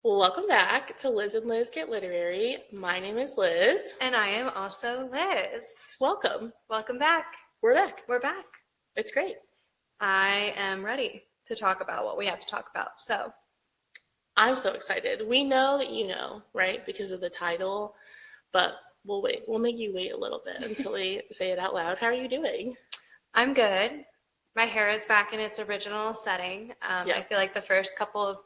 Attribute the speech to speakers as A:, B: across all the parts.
A: Well, welcome back to Liz and Liz Get Literary. My name is Liz.
B: And I am also Liz.
A: Welcome.
B: Welcome back.
A: We're back.
B: We're back.
A: It's great.
B: I am ready to talk about what we have to talk about. So,
A: I'm so excited. We know that you know, right? Because of the title, but we'll wait. We'll make you wait a little bit until we say it out loud. How are you doing?
B: I'm good. My hair is back in its original setting. I feel like the first couple of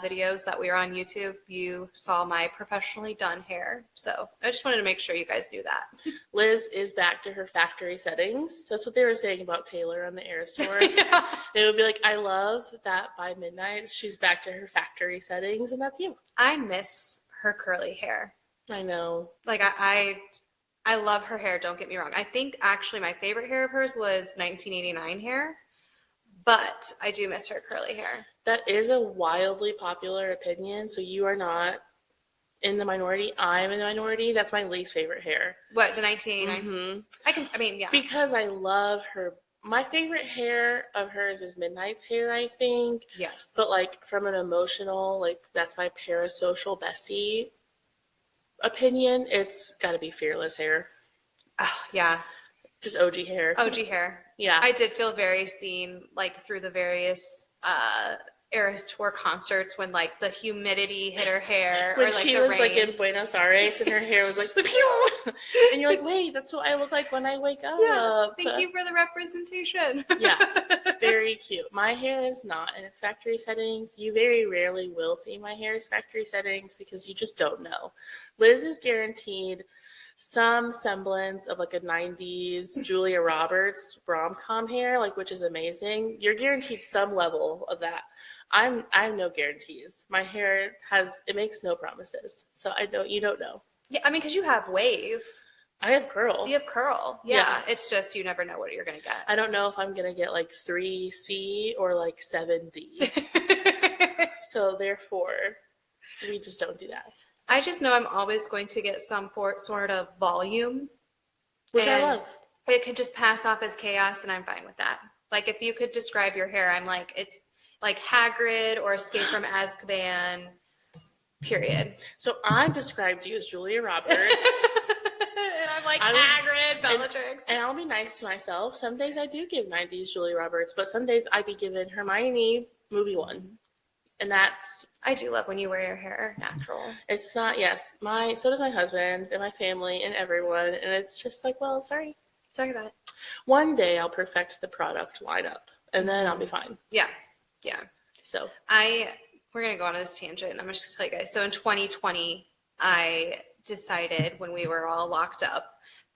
B: videos that we were on YouTube, you saw my professionally done hair. So I just wanted to make sure you guys knew that.
A: Liz is back to her factory settings. That's what they were saying about Taylor on the Eras tour.
B: Yeah.
A: They would be like, I love that by midnight she's back to her factory settings, and that's you.
B: I miss her curly hair.
A: I know.
B: Like I love her hair, don't get me wrong. I think actually my favorite hair of hers was 1989 hair, but I do miss her curly hair.
A: That is a wildly popular opinion, so you are not in the minority. I'm in the minority. That's my least favorite hair.
B: What, the 1989?
A: Mm-hmm.
B: Yeah.
A: Because I love her. My favorite hair of hers is Midnight's hair, I think.
B: Yes.
A: But, like, from an emotional, like, that's my parasocial bestie opinion, it's got to be Fearless hair.
B: Oh, yeah.
A: Just OG hair.
B: OG hair.
A: Yeah.
B: I did feel very seen, like, through the various Eras Tour concerts when, like, the humidity hit her hair.
A: When
B: or, like,
A: she
B: the
A: was,
B: rain.
A: like, in Buenos Aires and her hair was, like, pew! And you're like, wait, that's what I look like when I wake up.
B: Yeah, thank you for the representation.
A: Yeah, very cute. My hair is not in its factory settings. You very rarely will see my hair's factory settings because you just don't know. Liz is guaranteed some semblance of like a 90s Julia Roberts rom-com hair, like, which is amazing. You're guaranteed some level of that. I have no guarantees. My hair it makes no promises. So I know you don't know.
B: Yeah, I mean, because you have wave.
A: I have curl.
B: You have curl. Yeah, it's just you never know what you're going to get.
A: I don't know if I'm going to get like 3C or like 7D. So therefore, we just don't do that.
B: I just know I'm always going to get some sort of volume.
A: Which I love.
B: It could just pass off as chaos, and I'm fine with that. Like, if you could describe your hair, I'm like, it's like Hagrid or Escape from Azkaban, period.
A: So I described you as Julia Roberts.
B: And I'm like, Hagrid, Bellatrix.
A: And I'll be nice to myself. Some days I do give 90s Julia Roberts, but some days I be given Hermione movie one. And that's...
B: I do love when you wear your hair natural.
A: It's not, yes. So does my husband and my family and everyone. And it's just like, well, sorry.
B: Sorry about it.
A: One day I'll perfect the product lineup, and then I'll be fine.
B: Yeah.
A: So
B: we're going to go on this tangent, and I'm just going to tell you guys. So in 2020, I decided when we were all locked up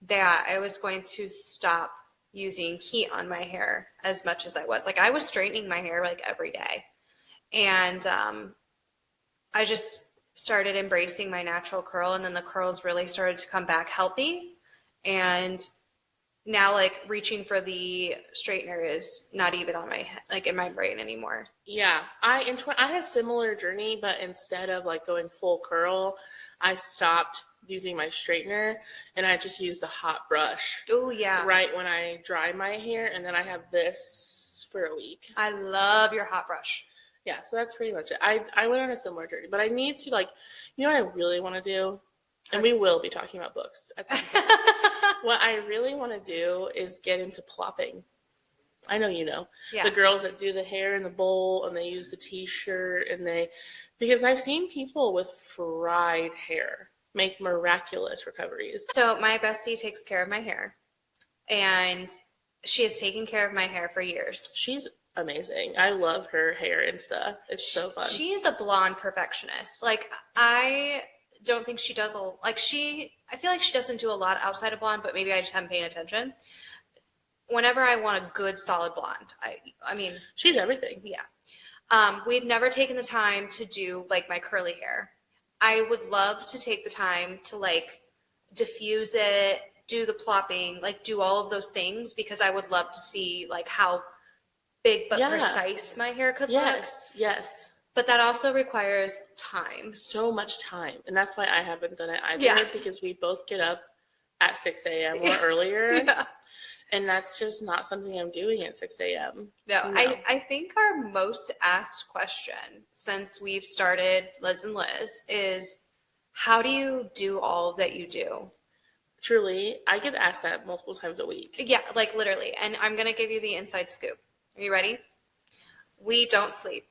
B: that I was going to stop using heat on my hair as much as I was. Like, I was straightening my hair like every day. And I just started embracing my natural curl, and then the curls really started to come back healthy. And now, like, reaching for the straightener is not even on my like in my brain anymore.
A: Yeah, I had a similar journey, but instead of like going full curl, I stopped using my straightener and I just used the hot brush.
B: Oh yeah.
A: Right when I dry my hair, and then I have this for a week.
B: I love your hot brush.
A: Yeah, so that's pretty much it. I went on a similar journey, but I need to, like, you know what I really want to do? And we will be talking about books at some point. What I really want to do is get into plopping. I know you know. Yeah. The girls that do the hair in the bowl and they use the t-shirt because I've seen people with fried hair make miraculous recoveries.
B: So my bestie takes care of my hair, and she has taken care of my hair for years.
A: She's amazing. I love her hair and stuff. It's so fun.
B: She is a blonde perfectionist. Like, I don't think she does I feel like she doesn't do a lot outside of blonde, but maybe I just haven't paid attention. Whenever I want a good solid blonde, I mean,
A: she's everything.
B: Yeah. We've never taken the time to do like my curly hair. I would love to take the time to like diffuse it, do the plopping, like do all of those things, because I would love to see like how big but precise my hair could look.
A: Yes.
B: But that also requires time.
A: So much time. And that's why I haven't done it either, because we both get up at 6 a.m. or earlier.
B: Yeah.
A: And that's just not something I'm doing at 6 a.m.
B: No, I think our most asked question since we've started Liz and Liz is, how do you do all that you do?
A: Truly, I get asked that multiple times a week.
B: Yeah, like literally. And I'm going to give you the inside scoop. Are you ready? We don't sleep.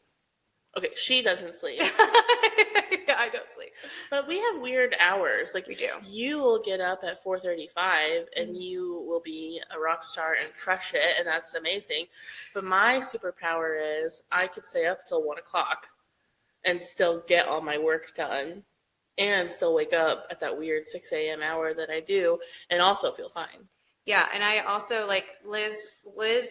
A: Okay, she doesn't sleep.
B: Yeah, I don't sleep.
A: But we have weird hours. Like,
B: We do.
A: You will get up at 4:35 and you will be a rock star and crush it, and that's amazing. But my superpower is I could stay up till 1 o'clock and still get all my work done and still wake up at that weird 6 a.m. hour that I do and also feel fine.
B: Yeah, and I also like Liz,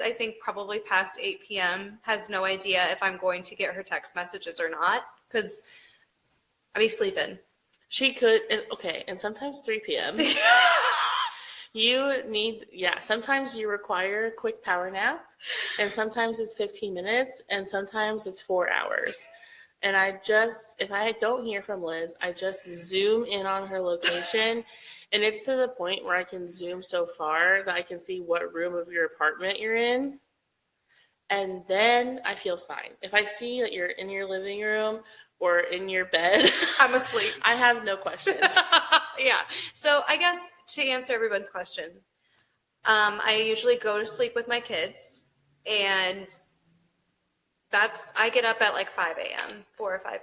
B: I think probably past 8 p.m. has no idea if I'm going to get her text messages or not because I be sleeping.
A: She could, okay, and sometimes 3 p.m. Sometimes you require a quick power nap, and sometimes it's 15 minutes, and sometimes it's 4 hours. And if I don't hear from Liz, I just zoom in on her location, and it's to the point where I can zoom so far that I can see what room of your apartment you're in, and then I feel fine. If I see that you're in your living room or in your bed,
B: I'm asleep.
A: I have no questions.
B: Yeah. So I guess to answer everyone's question, I usually go to sleep with my kids, and I get up at like 5 a.m., 4 or 5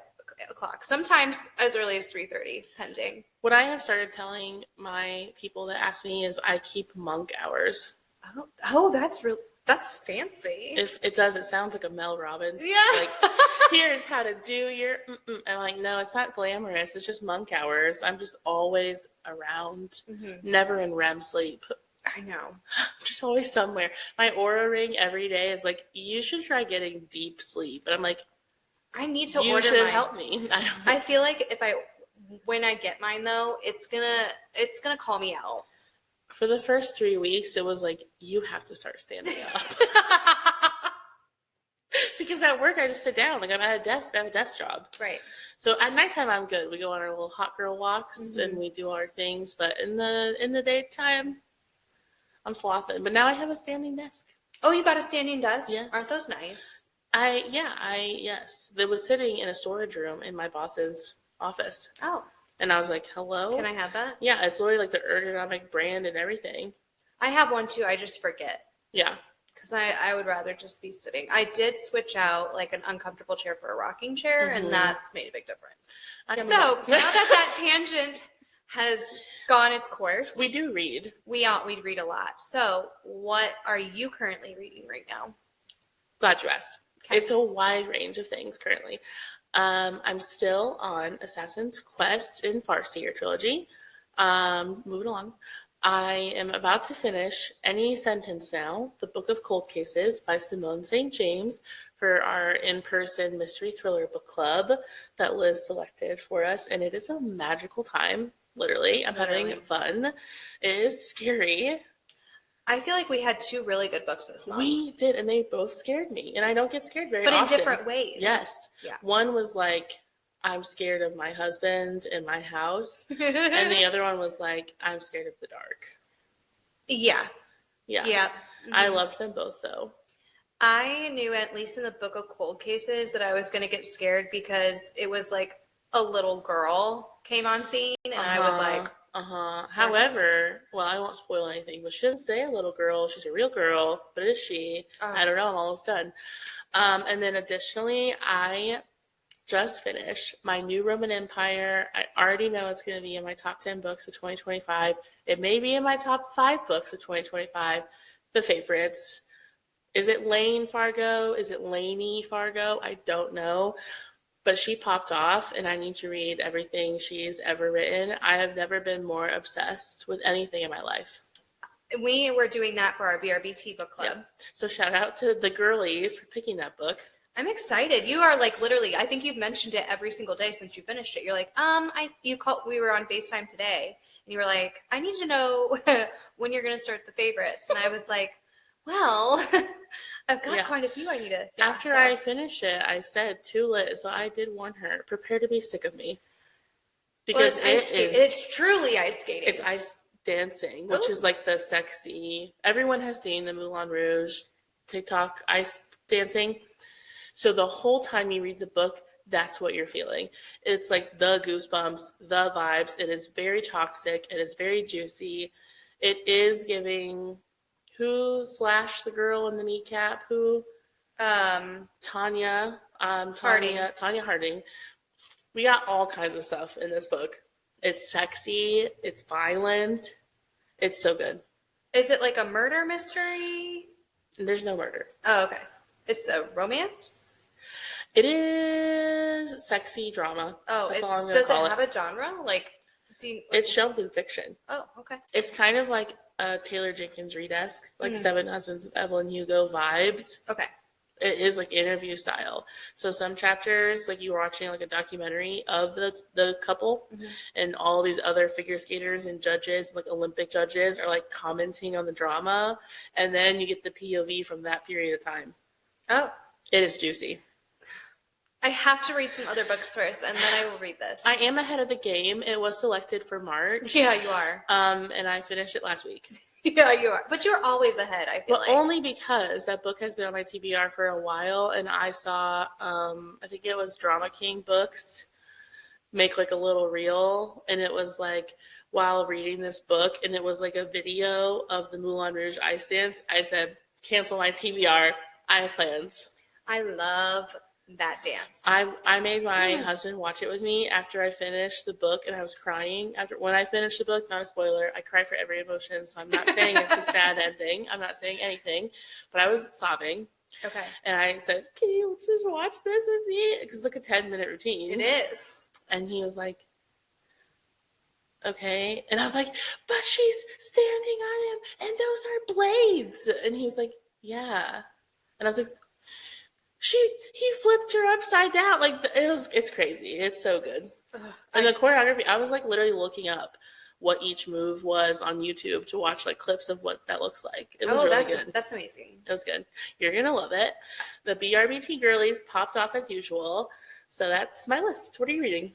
B: o'clock. Sometimes as early as 3:30, pending.
A: What I have started telling my people that ask me is I keep monk hours.
B: Oh, that's fancy.
A: If it does, it sounds like a Mel Robbins.
B: Yeah.
A: Like, here's how to do your. I'm like, no, it's not glamorous. It's just monk hours. I'm just always around, never in REM sleep.
B: I know.
A: I'm just always somewhere. My Aura ring every day is like, you should try getting deep sleep. And I'm like,
B: I need to order
A: you should
B: mine.
A: help me.
B: I feel like when I get mine though, it's gonna call me out.
A: For the first 3 weeks, it was like, you have to start standing up. Because at work, I just sit down. Like, I'm at a desk. I have a desk job.
B: Right.
A: So at nighttime, I'm good. We go on our little hot girl walks and we do our things. But in the daytime, I'm slothing. But now I have a standing desk.
B: Oh, you got a standing desk?
A: Yes.
B: Aren't those nice?
A: Yes. It was sitting in a storage room in my boss's office.
B: Oh.
A: And I was like, hello?
B: Can I have that?
A: Yeah, it's literally like the ergonomic brand and everything.
B: I have one too. I just forget.
A: Yeah.
B: Because I would rather just be sitting. I did switch out like an uncomfortable chair for a rocking chair, and that's made a big difference. So now that tangent has gone its course,
A: we do read.
B: We read a lot. So what are you currently reading right now?
A: Glad you asked. Okay. It's a wide range of things currently. I'm still on Assassin's Quest in Farseer trilogy. Moving along. I am about to finish Any Sentence Now, the Book of Cold Cases by Simone St. James for our in-person mystery thriller book club that Liz selected for us. And it is a magical time, literally. I'm having fun. It is scary.
B: I feel like we had 2 really good books this month.
A: We did, and they both scared me. And I don't get scared very often.
B: But in different ways.
A: Yes. Yeah. One was like, I'm scared of my husband and my house. And the other one was like, I'm scared of the dark.
B: Yeah.
A: Yeah. Yeah. I loved them both, though.
B: I knew, at least in the Book of Cold Cases, that I was going to get scared because it was like a little girl came on scene, and I was like,
A: However, well, I won't spoil anything, but she doesn't say a little girl. She's a real girl, but is she? I don't know. I'm almost done. And then additionally, I just finished my New Roman Empire. I already know it's going to be in my top 10 books of 2025. It may be in my top 5 books of 2025. The favorites. Is it Lane Fargo? Is it Laney Fargo? I don't know. But she popped off, and I need to read everything she's ever written. I have never been more obsessed with anything in my life.
B: We were doing that for our BRBT book club. Yep.
A: So shout out to the girlies for picking that book.
B: I'm excited. You are like literally, I think you've mentioned it every single day since you finished it. You're like, we were on FaceTime today, and you were like, I need to know when you're going to start the favorites. And I was like, well, I've got quite a few I need to.
A: After I finished it, I said to Liz, so I did warn her, prepare to be sick of me. Because
B: it's truly ice skating.
A: It's ice dancing, which is like the sexy. Everyone has seen the Moulin Rouge TikTok ice dancing. So the whole time you read the book, that's what you're feeling. It's like the goosebumps, the vibes. It is very toxic. It is very juicy. It is giving who slashed the girl in the kneecap? Who? Tanya.
B: Harding.
A: Tanya Harding. We got all kinds of stuff in this book. It's sexy. It's violent. It's so good.
B: Is it like a murder mystery?
A: There's no murder.
B: Oh, okay. It's a romance?
A: It is sexy drama.
B: Oh, does it have a genre? Like,
A: it's shelved in fiction.
B: Oh, okay.
A: It's kind of like a Taylor Jenkins Reid-esque, like Seven Husbands of Evelyn Hugo vibes.
B: Okay.
A: It is like interview style. So some chapters, like you were watching like a documentary of the couple, and all these other figure skaters and judges, like Olympic judges, are like commenting on the drama, and then you get the POV from that period of time.
B: Oh.
A: It is juicy.
B: I have to read some other books first, and then I will read this.
A: I am ahead of the game. It was selected for March.
B: Yeah, you are.
A: And I finished it last week.
B: Yeah, you are. But you're always ahead, I feel like.
A: Only because that book has been on my TBR for a while, and I saw, I think it was Drama King Books, make like a little reel, and it was like, while reading this book, and it was like a video of the Moulin Rouge ice dance, I said, cancel my TBR. I have plans.
B: I love that dance.
A: I made my husband watch it with me after I finished the book, and I was crying when I finished the book. Not a spoiler. I cry for every emotion, so I'm not saying it's a sad ending. I'm not saying anything, but I was sobbing.
B: Okay.
A: And I said, "Can you just watch this with me?" Because it's like a 10-minute routine.
B: It is.
A: And he was like, "Okay." And I was like, "But she's standing on him, and those are blades." And he was like, "Yeah." And I was like, he flipped her upside down. Like, it's crazy. It's so good. And the choreography, I was like literally looking up what each move was on YouTube to watch like clips of what that looks like. It was really good.
B: That's amazing.
A: It was good. You're going to love it. The BRBT girlies popped off as usual. So that's my list. What are you reading?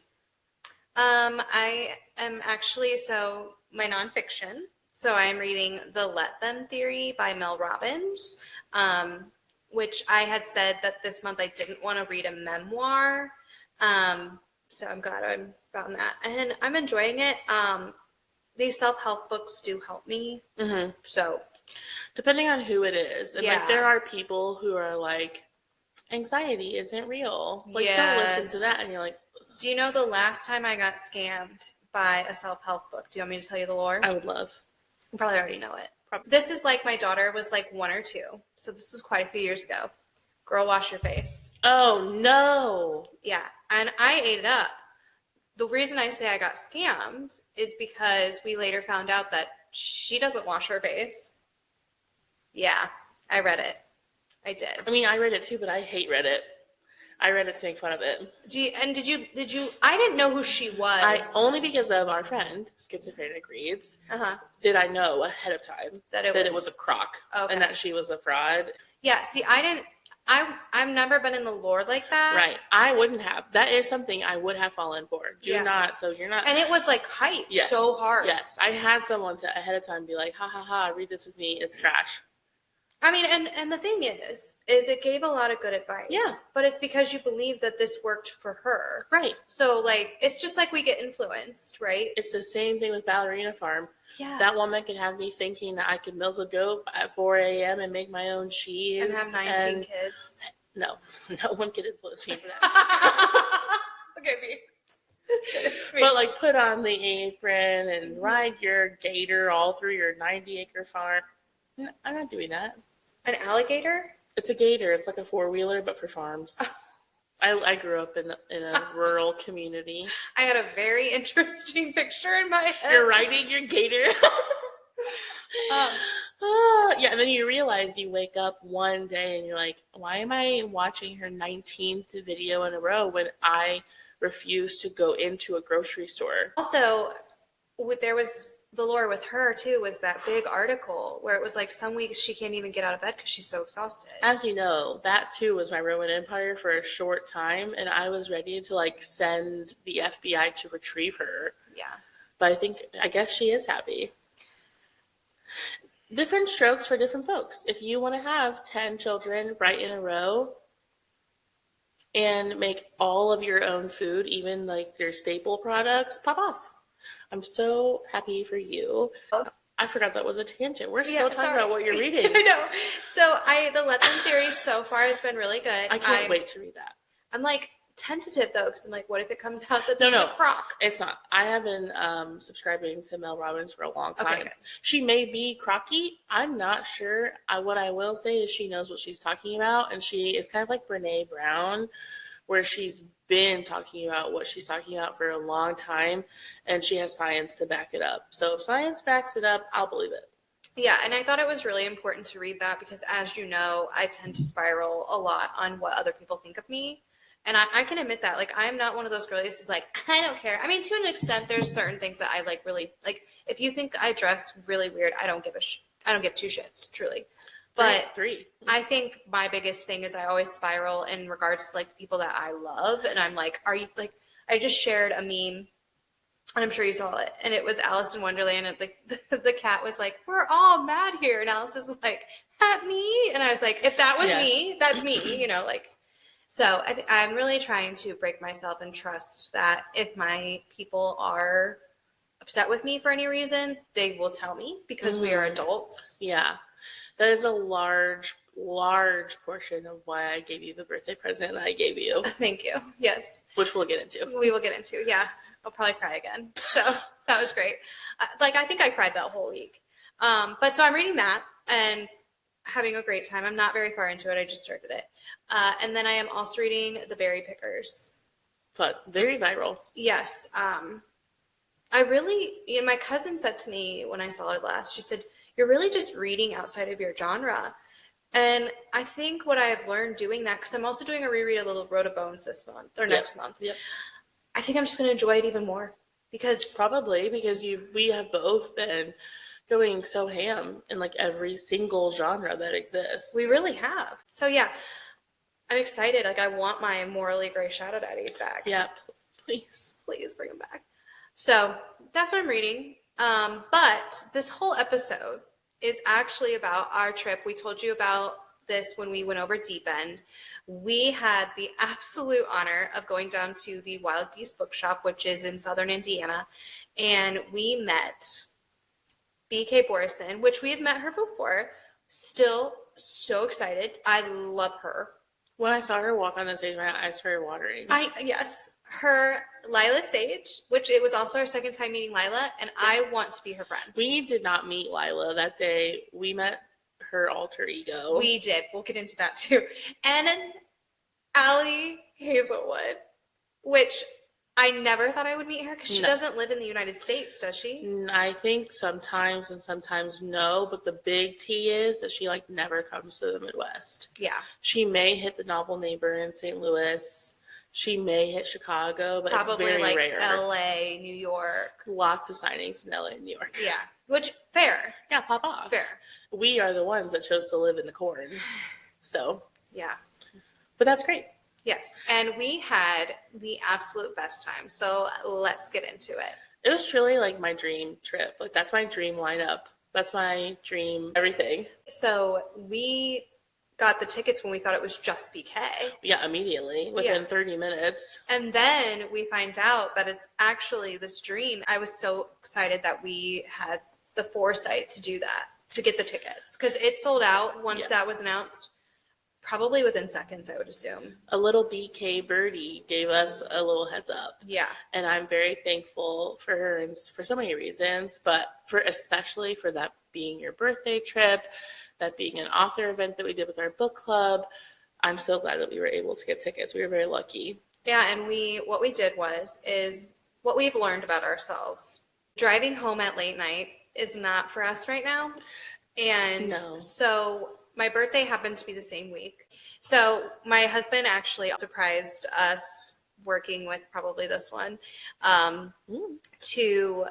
B: I am actually, my nonfiction. So I'm reading The Let Them Theory by Mel Robbins. Which I had said that this month I didn't want to read a memoir. So I'm glad I'm found that. And I'm enjoying it. These self-help books do help me. Mm-hmm. So
A: depending on who it is. And like there are people who are like, anxiety isn't real. Like don't listen to that. And you're like, ugh.
B: Do you know the last time I got scammed by a self-help book? Do you want me to tell you the lore?
A: I would love.
B: You probably already know it. This is like my daughter was like 1 or 2. So this was quite a few years ago. Girl, wash your face.
A: Oh, no.
B: Yeah. And I ate it up. The reason I say I got scammed is because we later found out that she doesn't wash her face. Yeah. I read it. I did.
A: I mean, I read it too, but I hate Reddit. I read it to make fun of it.
B: Did you, I didn't know who she was.
A: Only because of our friend, Schizophrenic Reads, did I know ahead of time that it was a crock and that she was a fraud.
B: Yeah, see, I've never been in the lore like that.
A: Right. I wouldn't have. That is something I would have fallen for. You're not.
B: And it was like hyped so hard.
A: Yes. I had someone to ahead of time be like, ha ha ha, read this with me. It's trash.
B: I mean, and the thing is it gave a lot of good advice.
A: Yeah.
B: But it's because you believe that this worked for her.
A: Right.
B: So, like, it's just like we get influenced, right?
A: It's the same thing with Ballerina Farm.
B: Yeah.
A: That woman could have me thinking that I could milk a goat at 4 a.m. and make my own cheese.
B: And have 19 kids.
A: No. No one could influence me for that.
B: Look at me.
A: But, like, put on the apron and ride your gator all through your 90-acre farm. I'm not doing that.
B: An alligator?
A: It's a gator. It's like a 4-wheeler, but for farms. I grew up in a rural community.
B: I had a very interesting picture in my head.
A: You're riding your gator. Yeah, and then you realize you wake up one day and you're like, why am I watching her 19th video in a row when I refuse to go into a grocery store?
B: Also, there was the lore with her too was that big article where it was like some weeks she can't even get out of bed because she's so exhausted. As
A: you know, that too was my Roman Empire for a short time, and I was ready to like send the FBI to retrieve her.
B: Yeah.
A: But I guess she is happy. Different strokes for different folks. If you want to have 10 children right in a row and make all of your own food, even like your staple products, pop off. I'm so happy for you. I forgot that was a tangent. We're still talking about what you're reading.
B: I know. So the Letting theory so far has been really good.
A: I can't wait to read that.
B: I'm like tentative though, because I'm like, what if it comes out that this is a crock?
A: It's not. I have been subscribing to Mel Robbins for a long time.
B: Okay,
A: she may be crocky. I'm not sure. What I will say is she knows what she's talking about, and she is kind of like Brene Brown, where she's been talking about what she's talking about for a long time, and she has science to back it up. So if science backs it up, I'll believe it.
B: Yeah, and I thought it was really important to read that because, as you know, I tend to spiral a lot on what other people think of me. And I can admit that. Like, I'm not one of those girlies who's like, I don't care. I mean, to an extent, there's certain things that I like really, like, if you think I dress really weird, I don't give two shits, truly. But
A: three.
B: I think my biggest thing is I always spiral in regards to, like, the people that I love. And I'm like, are you, like, I just shared a meme, and I'm sure you saw it, and it was Alice in Wonderland, and the cat was like, we're all mad here. And Alice is like, at me? And I was like, if that was me, that's me, you know, like. So I'm really trying to break myself and trust that if my people are upset with me for any reason, they will tell me because we are adults.
A: Yeah. That is a large portion of why I gave you the birthday present that I gave you.
B: Thank you. Yes.
A: Which we'll get into.
B: We will get into, yeah. I'll probably cry again. So that was great. I think I cried that whole week. But so I'm reading that and having a great time. I'm not very far into it. I just started it. And then I am also reading The Berry Pickers.
A: Fun. Very viral.
B: Yes. My cousin said to me when I saw her last, she said, you're really just reading outside of your genre. And I think what I have learned doing that, because I'm also doing a reread of Little Road of Bones this month, or next month.
A: Yep.
B: I think I'm just going to enjoy it even more. Because
A: we have both been going so ham in like every single genre that exists.
B: We really have. So yeah, I'm excited. Like I want my morally gray shadow daddies back.
A: Yeah, please
B: bring them back. So that's what I'm reading. But this whole episode is actually about our trip. We told you about this when we went over Deep End. We had the absolute honor of going down to the Wild Geese Bookshop, which is in southern Indiana, and we met BK Borison, which we had met her before. Still so excited. I love her.
A: When I saw her walk on the stage, my eyes started watering.
B: Yes. Her, Lyla Sage, which it was also our second time meeting Lyla, and I want to be her friend.
A: We did not meet Lyla that day. We met her alter ego.
B: We did. We'll get into that too. And Allie Hazelwood, which I never thought I would meet her because she doesn't live in the United States, does she?
A: I think sometimes and sometimes no, but the big T is that she like never comes to the Midwest.
B: Yeah.
A: She may hit the Novel Neighbor in St. Louis. She may hit Chicago, but
B: probably
A: it's very
B: like
A: rare.
B: LA, New York.
A: Lots of signings in LA and New York.
B: Yeah. Which, fair.
A: Yeah, pop off.
B: Fair.
A: We are the ones that chose to live in the corn. So.
B: Yeah.
A: But that's great.
B: Yes. And we had the absolute best time. So let's get into it.
A: It was truly like my dream trip. Like that's my dream lineup. That's my dream everything.
B: So we got the tickets when we thought it was just BK.
A: Yeah, immediately, within 30 minutes.
B: And then we find out that it's actually this dream. I was so excited that we had the foresight to do that, to get the tickets. Because it sold out once that was announced. Probably within seconds, I would assume.
A: A little BK birdie gave us a little heads up.
B: Yeah.
A: And I'm very thankful for her and for so many reasons, but especially for that being your birthday trip, that being an author event that we did with our book club. I'm so glad that we were able to get tickets. We were very lucky.
B: Yeah, and what we did is what we've learned about ourselves. Driving home at late night is not for us right now. And so my birthday happened to be the same week. So my husband actually surprised us working with probably this one to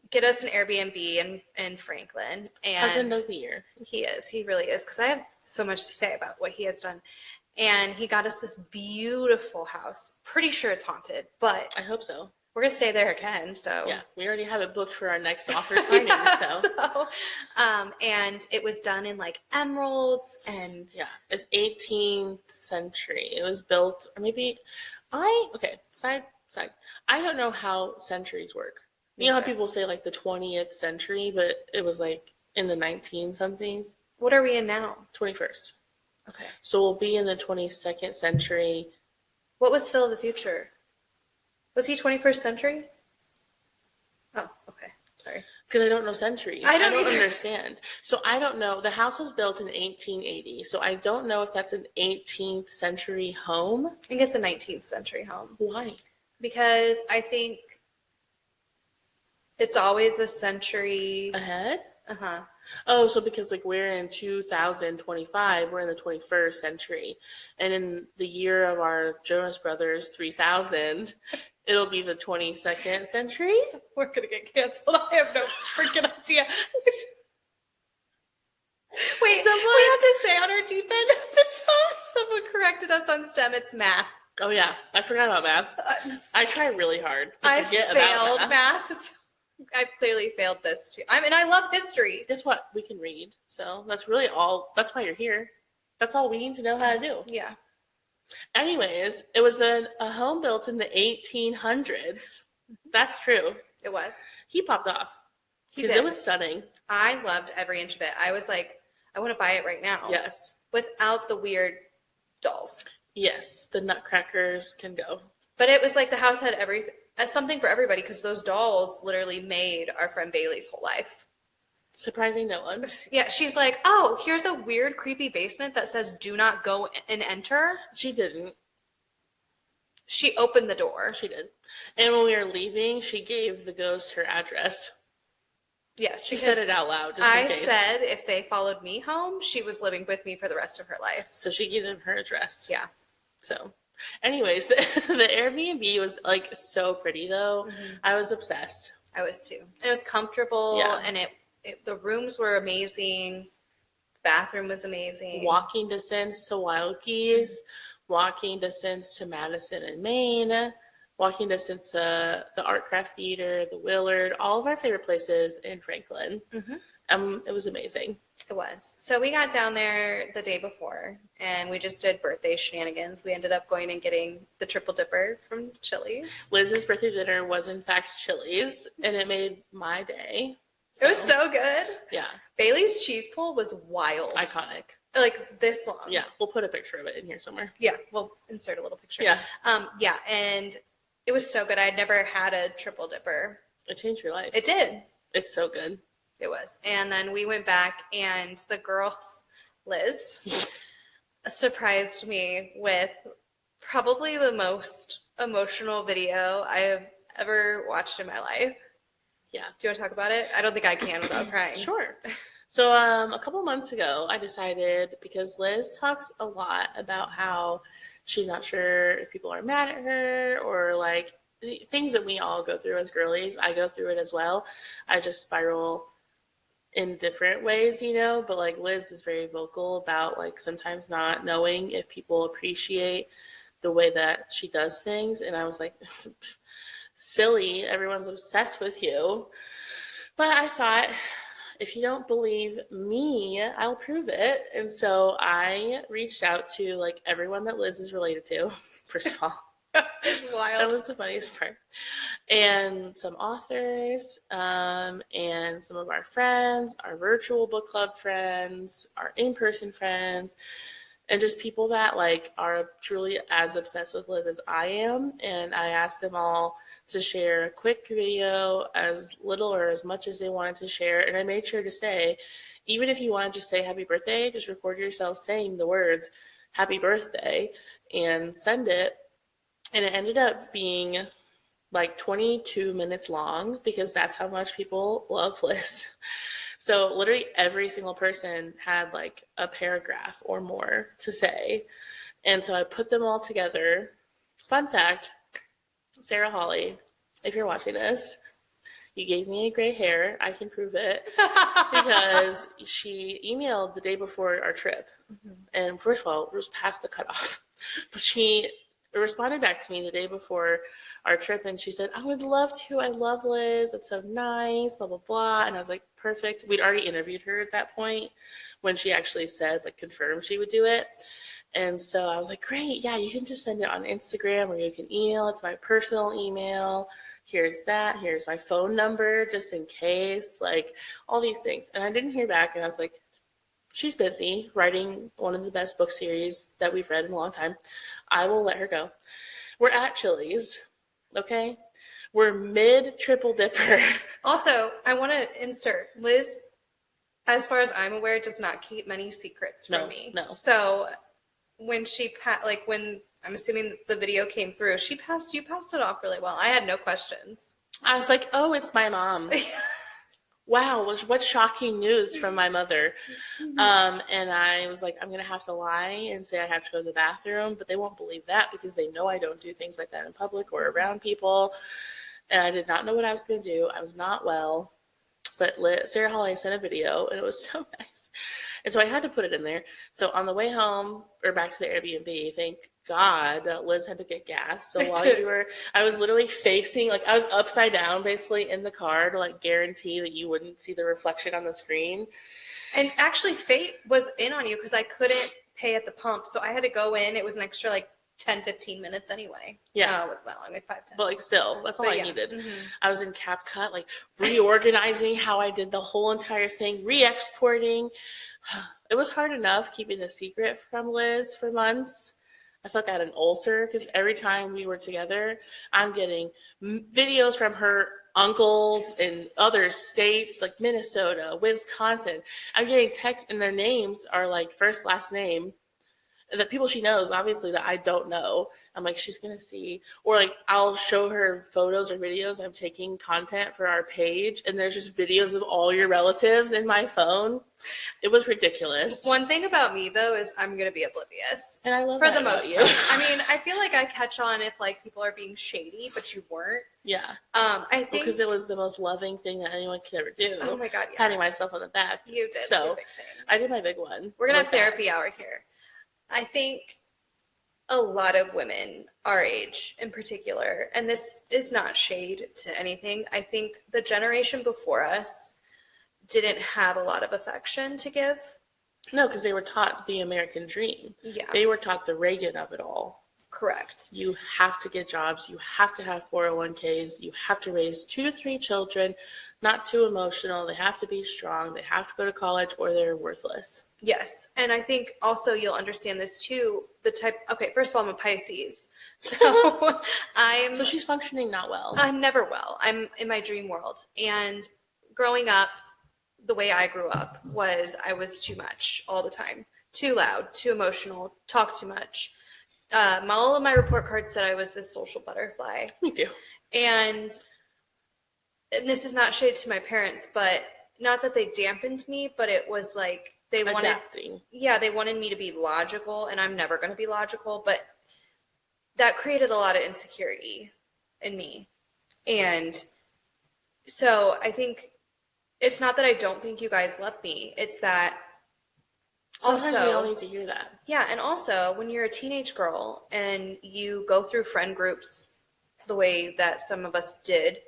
B: get us an Airbnb in Franklin. And
A: husband of the year.
B: He is. He really is. Because I have so much to say about what he has done. And he got us this beautiful house. Pretty sure it's haunted, but
A: I hope so.
B: We're going to stay there again, so.
A: Yeah, we already have it booked for our next author signing,
B: and it was done in, like, emeralds and...
A: Yeah, it's 18th century. It was built, or maybe, side. I don't know how centuries work. You know how people say, like, the 20th century, but it was, like, in the 19-somethings?
B: What are we in now?
A: 21st.
B: Okay.
A: So we'll be in the 22nd century.
B: What was Phil of the Future? Was he 21st century? Oh, okay. Sorry.
A: Because I don't know centuries.
B: I don't
A: understand. So I don't know. The house was built in 1880. So I don't know if that's an 18th century home.
B: I think it's a 19th century home.
A: Why?
B: Because I think it's always a century
A: ahead.
B: Uh-huh.
A: Oh, so because like we're in 2025, we're in the 21st century. And in the year of our Jonas Brothers 3000, it'll be the 22nd century.
B: We're going to get canceled. I have no freaking idea. Wait, we have to say on our deep end episode, someone corrected us on STEM. It's math.
A: Oh, yeah. I forgot about math. I try really hard to forget
B: failed
A: about
B: math. So I've clearly failed this too. I mean, I love history.
A: Guess what? We can read. So that's really all. That's why you're here. That's all we need to know how to do.
B: Yeah.
A: Anyways, it was a home built in the 1800s. That's true.
B: It was.
A: He popped off. Because it was stunning.
B: I loved every inch of it. I was like, I want to buy it right now.
A: Yes.
B: Without the weird dolls.
A: Yes. The nutcrackers can go.
B: But it was like the house had everything. Something for everybody, because those dolls literally made our friend Bailey's whole life.
A: Surprising no one.
B: Yeah, she's like, oh, here's a weird, creepy basement that says do not go and enter.
A: She didn't.
B: She opened the door.
A: She did. And when we were leaving, she gave the ghost her address.
B: Yes.
A: She said it out loud. Just in case.
B: Said if they followed me home, she was living with me for the rest of her life.
A: So she gave them her address.
B: Yeah.
A: So... Anyways, the Airbnb was like so pretty though. Mm-hmm. I was obsessed.
B: I was too. It was comfortable, and the rooms were amazing. The bathroom was amazing.
A: Walking distance to Wild Geese, walking distance to Madison and Maine, walking distance to the Art Craft Theater, the Willard, all of our favorite places in Franklin. Mm-hmm. It was amazing.
B: It was. So we got down there the day before, and we just did birthday shenanigans. We ended up going and getting the triple dipper from Chili's.
A: Liz's birthday dinner was, in fact, Chili's, and it made my day.
B: So. It was so good.
A: Yeah.
B: Bailey's cheese pull was wild.
A: Iconic.
B: Like this long.
A: Yeah, we'll put a picture of it in here somewhere.
B: Yeah, we'll insert a little picture.
A: Yeah.
B: Yeah, and it was so good. I'd never had a triple dipper.
A: It changed your life.
B: It did.
A: It's so good.
B: It was. And then we went back, and the girls, Liz, surprised me with probably the most emotional video I have ever watched in my life.
A: Yeah.
B: Do you want to talk about it? I don't think I can without crying.
A: Sure. So a couple months ago, I decided, because Liz talks a lot about how she's not sure if people are mad at her or like things that we all go through as girlies. I go through it as well. I just spiral in different ways, you know, but like Liz is very vocal about like sometimes not knowing if people appreciate the way that she does things. And I was like, silly, everyone's obsessed with you. But I thought, if you don't believe me, I'll prove it. And so I reached out to like everyone that Liz is related to, first of all.
B: It's wild.
A: That was the funniest part. And some authors, and some of our friends, our virtual book club friends, our in-person friends, and just people that like are truly as obsessed with Liz as I am. And I asked them all to share a quick video, as little or as much as they wanted to share. And I made sure to say, even if you want to just say happy birthday, just record yourself saying the words happy birthday and send it. And it ended up being like 22 minutes long, because that's how much people love Liz. So literally every single person had like a paragraph or more to say. And so I put them all together. Fun fact, Sarah Holly, if you're watching this, you gave me a gray hair. I can prove it. Because she emailed the day before our trip. Mm-hmm. And first of all, it was past the cutoff. But she responded back to me the day before our trip, and she said, I would love to. I love Liz. It's so nice, blah, blah, blah. And I was like, perfect. We'd already interviewed her at that point when she actually said, like, confirmed she would do it. And so I was like, great. Yeah, you can just send it on Instagram or you can email. It's my personal email. Here's that. Here's my phone number just in case, like all these things. And I didn't hear back. And I was like, she's busy writing one of the best book series that we've read in a long time. I will let her go. We're at Chili's, okay? We're mid triple dipper.
B: Also, I want to insert Liz, as far as I'm aware, does not keep many secrets from me.
A: No.
B: So when when I'm assuming the video came through, you passed it off really well. I had no questions.
A: I was like, oh, it's my mom. Wow, what shocking news from my mother. And I was like, I'm going to have to lie and say I have to go to the bathroom, but they won't believe that because they know I don't do things like that in public or around people. And I did not know what I was going to do. I was not well. But Sarah Holly sent a video, and it was so nice. And so I had to put it in there. So on the way home, or back to the Airbnb, thank God Liz had to get gas. So while I was literally facing, like I was upside down basically in the car to like guarantee that you wouldn't see the reflection on the screen.
B: And actually fate was in on you because I couldn't pay at the pump. So I had to go in. It was an extra like 10-15 minutes anyway.
A: Yeah.
B: It wasn't that long, like 5-10.
A: But like still, that's all I needed.
B: Mm-hmm.
A: I was in CapCut, like reorganizing how I did the whole entire thing, re-exporting. It was hard enough keeping the secret from Liz for months. I felt like I had an ulcer because every time we were together, I'm getting videos from her uncles in other states like Minnesota, Wisconsin. I'm getting texts and their names are like first, last name. The people she knows, obviously, that I don't know. I'm like, she's going to see. Or, like, I'll show her photos or videos. I'm taking content for our page, and there's just videos of all your relatives in my phone. It was ridiculous.
B: One thing about me, though, is I'm going to be oblivious.
A: And I love
B: for
A: that
B: the most
A: about you.
B: I mean, I feel like I catch on if, like, people are being shady, but you weren't.
A: Yeah.
B: I think.
A: Because it was the most loving thing that anyone could ever do.
B: Oh, my God, yeah.
A: Patting myself on the back.
B: You did.
A: So, I did my big one.
B: We're going to have therapy hour here. I think a lot of women our age in particular, and this is not shade to anything, I think the generation before us didn't have a lot of affection to give.
A: No, because they were taught the American dream.
B: Yeah.
A: They were taught the Reagan of it all.
B: Correct.
A: You have to get jobs. You have to have 401ks. You have to raise 2 to 3 children, not too emotional. They have to be strong. They have to go to college or they're worthless.
B: Yes. And I think also you'll understand this too. Okay, first of all, I'm a Pisces. So
A: So she's functioning not well.
B: I'm never well. I'm in my dream world. And growing up, the way I grew up was I was too much all the time. Too loud, too emotional, talk too much. All of my report cards said I was this social butterfly.
A: Me too.
B: And this is not shade to my parents, but not that they dampened me, but it was like they wanted me to be logical, and I'm never going to be logical, but that created a lot of insecurity in me. And so I think it's not that I don't think you guys love me. It's that
A: sometimes we all need to hear that.
B: Yeah, and also when you're a teenage girl and you go through friend groups the way that some of us did,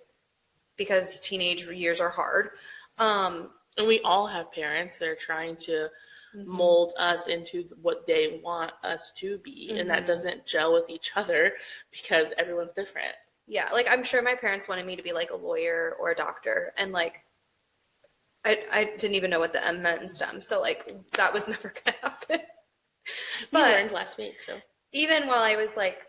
B: because teenage years are hard.
A: And we all have parents that are trying to mold us into what they want us to be. And that doesn't gel with each other because everyone's different.
B: Yeah, like I'm sure my parents wanted me to be like a lawyer or a doctor. And like, I didn't even know what the M meant in STEM. So like, that was never going to happen.
A: But learned last week, so.
B: Even while I was like,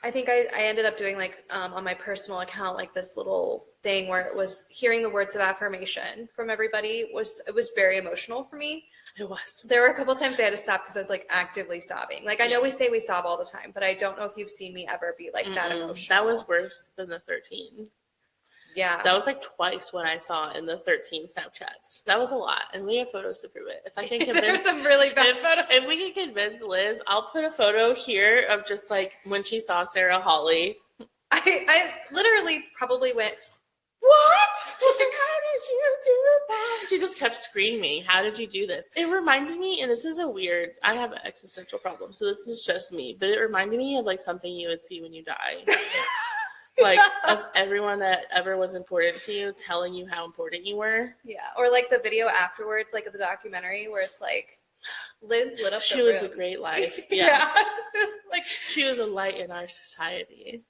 B: I think I ended up doing like on my personal account, like this little thing where it was hearing the words of affirmation from everybody. It was very emotional for me.
A: It was.
B: There were a couple of times I had to stop because I was like actively sobbing. Like I know we say we sob all the time, but I don't know if you've seen me ever be like that emotional.
A: That was worse than the 13.
B: Yeah.
A: That was like twice what I saw in the 13 Snapchats. That was a lot. And we have photos to prove it. If I can convince
B: There's some really bad photos.
A: If we can convince Liz, I'll put a photo here of just like when she saw Sarah Holly.
B: I literally probably went what?
A: She's like, how did you do that? She just kept screaming, how did you do this? It reminded me, and this is a weird, I have an existential problem, so this is just me, but it reminded me of like something you would see when you die. Like of everyone that ever was important to you telling you how important you were.
B: Yeah, or like the video afterwards, like the documentary where it's like Liz lit up
A: She
B: the
A: was
B: room.
A: a great life.
B: Yeah.
A: Like she was a light in our society.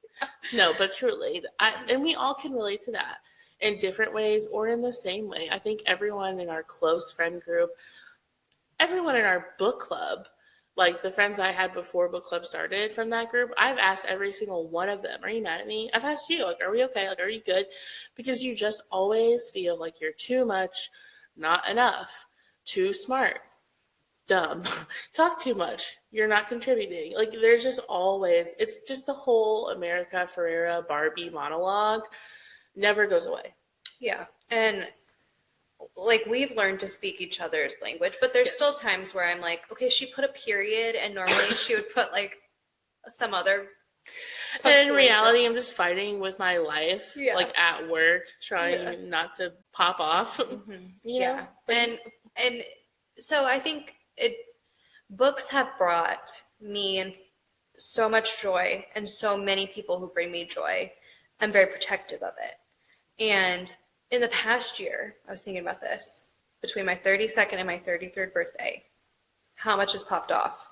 A: No, but truly, and we all can relate to that in different ways or in the same way. I think everyone in our close friend group, everyone in our book club, like the friends I had before book club started from that group, I've asked every single one of them, are you mad at me? I've asked you, like, are we okay? Like, are you good? Because you just always feel like you're too much, not enough, too smart, dumb, talk too much, you're not contributing. Like, there's just always, it's just the whole America Ferrera Barbie monologue never goes away.
B: Yeah. And like we've learned to speak each other's language, but there's still times where I'm like, okay, she put a period and normally she would put like some other
A: and in reality, I'm just fighting with my life, like at work, trying not to pop off. You know?
B: And so I think books have brought me and so much joy, and so many people who bring me joy. I'm very protective of it. And in the past year, I was thinking about this, between my 32nd and my 33rd birthday, how much has popped off.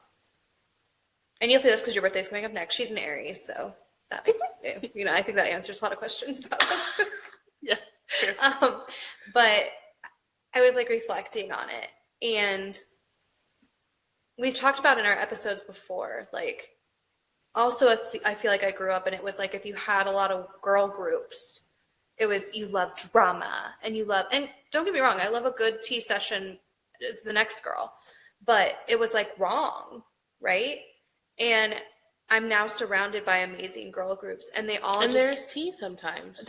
B: And you'll feel this because your birthday's coming up next. She's an Aries, so that makes, I think that answers a lot of questions about us.
A: Yeah, sure.
B: But I was like reflecting on it, and we've talked about in our episodes before, like, also I feel like I grew up and it was like if you had a lot of girl groups, it was you love drama and don't get me wrong, I love a good tea session as the next girl, but it was like wrong, right? And I'm now surrounded by amazing girl groups, and they all
A: there's tea sometimes.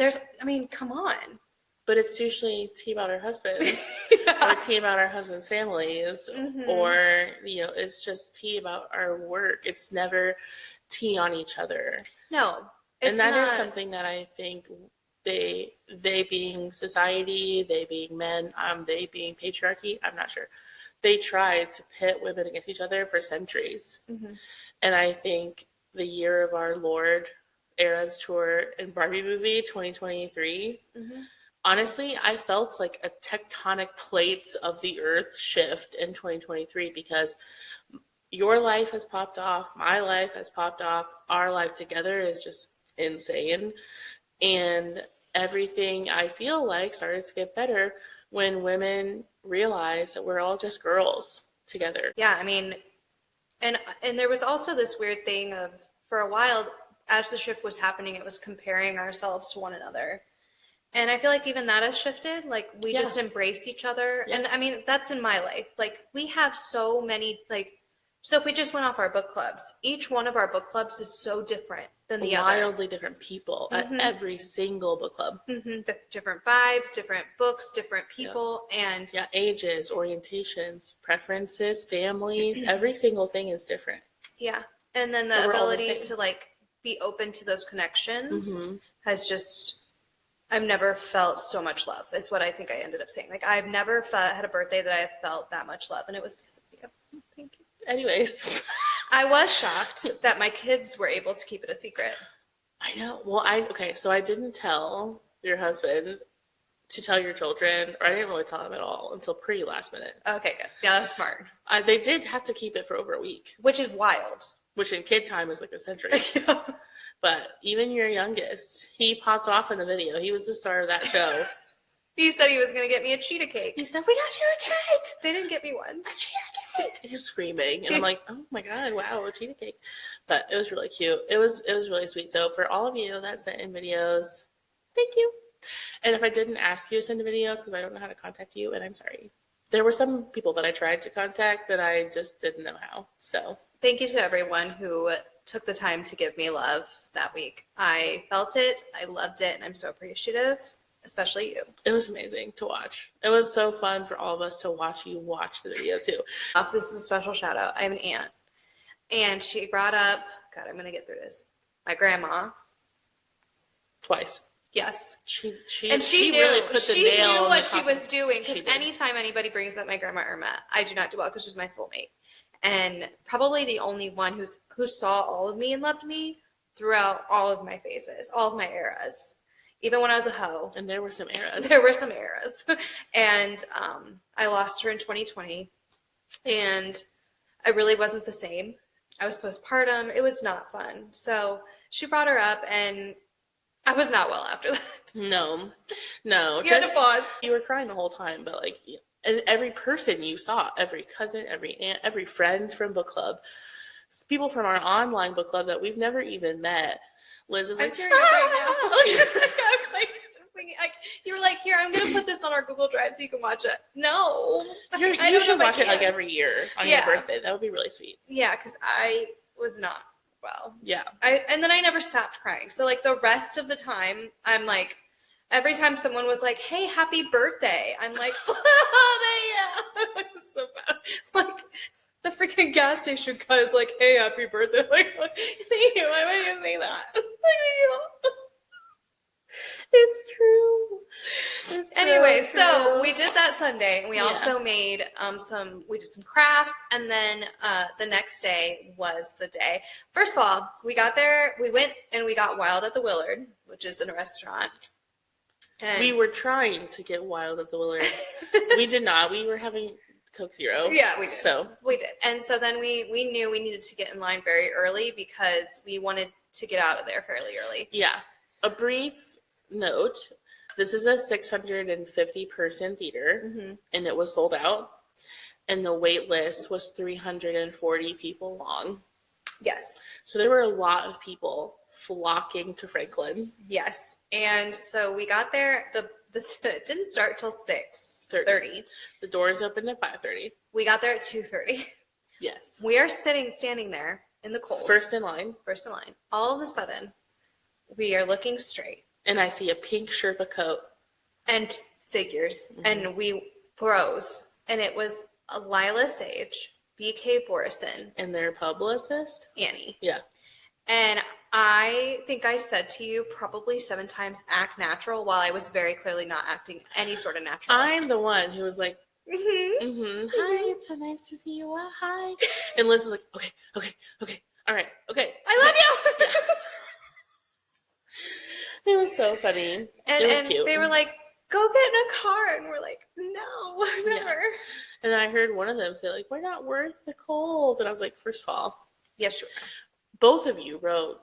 B: Come on.
A: But it's usually tea about our husbands, or tea about our husbands' families, or, it's just tea about our work. It's never tea on each other.
B: No.
A: And that is something that I think they being society, they being men, they being patriarchy, I'm not sure. They tried to pit women against each other for centuries. And I think the year of our Lord, Eras Tour, and Barbie movie 2023, honestly, I felt like a tectonic plates of the earth shift in 2023 because your life has popped off, my life has popped off, our life together is just insane. And everything I feel like started to get better when women realized that we're all just girls together.
B: Yeah, and there was also this weird thing of, for a while, as the shift was happening, it was comparing ourselves to one another. And I feel like even that has shifted. Like, we just embraced each other. Yes. And that's in my life. Like, we have so many, so if we just went off our book clubs, each one of our book clubs is so different than the other.
A: Wildly different people at every single book club.
B: Different vibes, different books, different people, and
A: ages, orientations, preferences, families, every single thing is different.
B: Yeah. And then the ability to be open to those connections has just, I've never felt so much love, is what I think I ended up saying. Like, I've never had a birthday that I have felt that much love, and it was because of you. Thank you.
A: Anyways.
B: I was shocked that my kids were able to keep it a secret.
A: I know. Well, so I didn't tell your husband to tell your children, or I didn't really tell them at all until pretty last minute.
B: Okay, good. Yeah, that's smart.
A: They did have to keep it for over a week.
B: Which is wild.
A: Which in kid time is like a century. But even your youngest, he popped off in the video. He was the star of that show.
B: He said he was going to get me a cheetah cake.
A: He said, we got you a cake.
B: They didn't get me one.
A: A cheetah cake. He's screaming. And I'm like, oh my God, wow, a cheetah cake. But it was really cute. It was really sweet. So for all of you that sent in videos, thank you. And if I didn't ask you to send videos because I don't know how to contact you, and I'm sorry. There were some people that I tried to contact that I just didn't know how. So
B: thank you to everyone who took the time to give me love that week. I felt it. I loved it. And I'm so appreciative. Especially you.
A: It was amazing to watch. It was so fun for all of us to watch you watch the video too.
B: This is a special shout out. I have an aunt, and she brought up, God, I'm going to get through this, my grandma.
A: Twice.
B: Yes.
A: She
B: knew,
A: really put the
B: she
A: nail
B: knew
A: on
B: what
A: the
B: she
A: coffin.
B: was doing, because
A: She did.
B: anytime anybody brings up my grandma Irma, I do not do well because she's my soulmate. And probably the only one who saw all of me and loved me throughout all of my phases, all of my eras. Even when I was a hoe.
A: And there were some eras.
B: There were some eras. And I lost her in 2020. And I really wasn't the same. I was postpartum. It was not fun. So she brought her up, and I was not well after that.
A: No.
B: You had to pause.
A: You were crying the whole time, but like, and every person you saw, every cousin, every aunt, every friend from book club, people from our online book club that we've never even met. Liz is
B: I'm
A: like,
B: tearing up right now. I'm like, just thinking, you were like, here, I'm going to put this on our Google Drive so you can watch it. No.
A: You should watch it like every year on your birthday. That would be really sweet.
B: Yeah, because I was not well.
A: Yeah.
B: And then I never stopped crying. So like the rest of the time, I'm like, every time someone was like, hey, happy birthday, I'm like, yeah. It's so bad. Like, the freaking gas station guy is like, hey, happy birthday. I'm like, thank you. Why would you say that? Thank you.
A: It's true.
B: Anyway, so we did that Sunday, and we also made we did some crafts, and then the next day was the day. First of all, we got there, we went and we got wild at the Willard, which is a restaurant. And
A: we were trying to get wild at the Willard. We did not. We were having Coke Zero.
B: Yeah, we did.
A: So
B: we did. And so then we knew we needed to get in line very early because we wanted to get out of there fairly early.
A: Yeah. A brief note. This is a 650 person theater, and it was sold out. And the wait list was 340 people long.
B: Yes.
A: So there were a lot of people flocking to Franklin.
B: Yes. And so we got there. It didn't start till 6:30.
A: The doors opened at 5:30.
B: We got there at 2:30.
A: Yes.
B: We are standing there in the cold.
A: First in line.
B: All of a sudden, we are looking straight.
A: And I see a pink Sherpa coat.
B: And figures. And we froze. And it was a Lyla Sage, BK Borison.
A: And their publicist?
B: Annie.
A: Yeah.
B: And I think I said to you probably 7 times, act natural, while I was very clearly not acting any sort of natural.
A: I'm the one who was like, hi, it's so nice to see you. Hi. And Liz was like, okay. All right, okay.
B: I love you.
A: It was so funny.
B: And
A: it was cute.
B: They were like, go get in a car. And we're like, no, never.
A: Yeah. And I heard one of them say, like, we're not worth the cold. And I was like, first of all,
B: yes, you are.
A: Both of you wrote,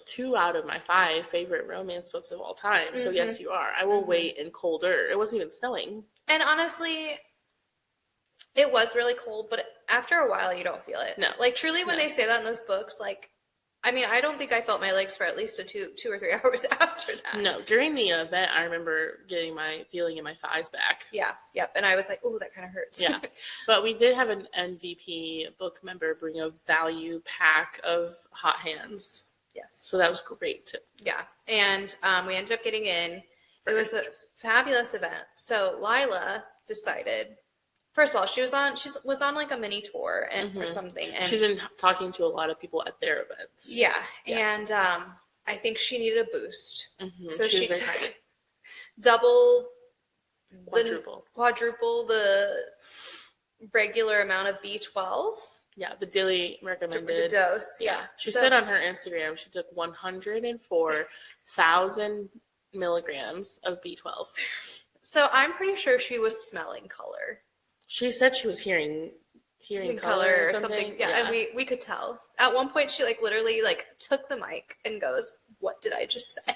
A: 2 out of my 5 favorite romance books of all time. So yes, you are. I will wait in colder. It wasn't even snowing.
B: And honestly, it was really cold, but after a while, you don't feel it.
A: No.
B: Like, truly, when they say that in those books, like, I mean, I don't think I felt my legs for at least 2 or 3 hours after that.
A: No, during the event, I remember getting my feeling in my thighs back.
B: Yeah, yep. And I was like, oh, that kind of hurts.
A: Yeah. But we did have an MVP book member bring a value pack of hot hands.
B: Yes.
A: So that was great, too.
B: Yeah. And we ended up getting in. It was a fabulous event. So Lyla decided, first of all, she was on like a mini tour or something. And
A: she's been talking to a lot of people at their events.
B: Yeah. And I think she needed a boost. So she took quadruple the regular amount of B12.
A: Yeah, the daily recommended
B: dose. Yeah.
A: She said on her Instagram she took 104,000 milligrams of B12.
B: So I'm pretty sure she was smelling color.
A: She said she was hearing color or something.
B: Yeah, and we could tell. At one point, she literally took the mic and goes, "What did I just say?"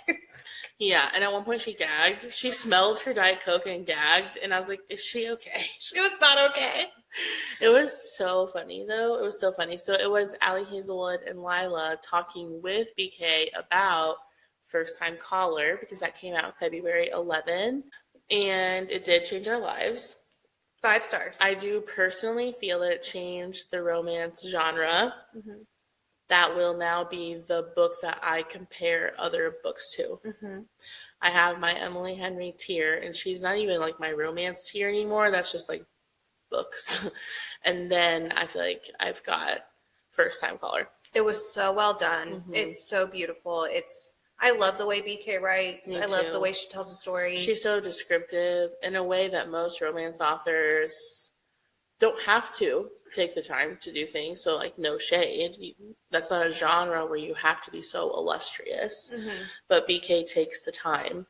A: Yeah, and at one point she gagged. She smelled her Diet Coke and gagged, and I was like, "Is she okay?"
B: She was not okay.
A: It was so funny, though. It was so funny. So it was Allie Hazelwood and Lyla talking with BK about First Time Caller, because that came out February 11, and it did change our lives.
B: 5 stars.
A: I do personally feel that it changed the romance genre. That will now be the book that I compare other books to. I have my Emily Henry tier, and she's not even my romance tier anymore. That's just books. And then I feel like I've got First Time Caller.
B: It was so well done. It's so beautiful. It's I love the way BK writes.
A: Me
B: I love the
A: too.
B: way she tells a story.
A: She's so descriptive in a way that most romance authors don't have to take the time to do things. So, like, no shade. That's not a genre where you have to be so illustrious.
B: Mm-hmm.
A: But BK takes the time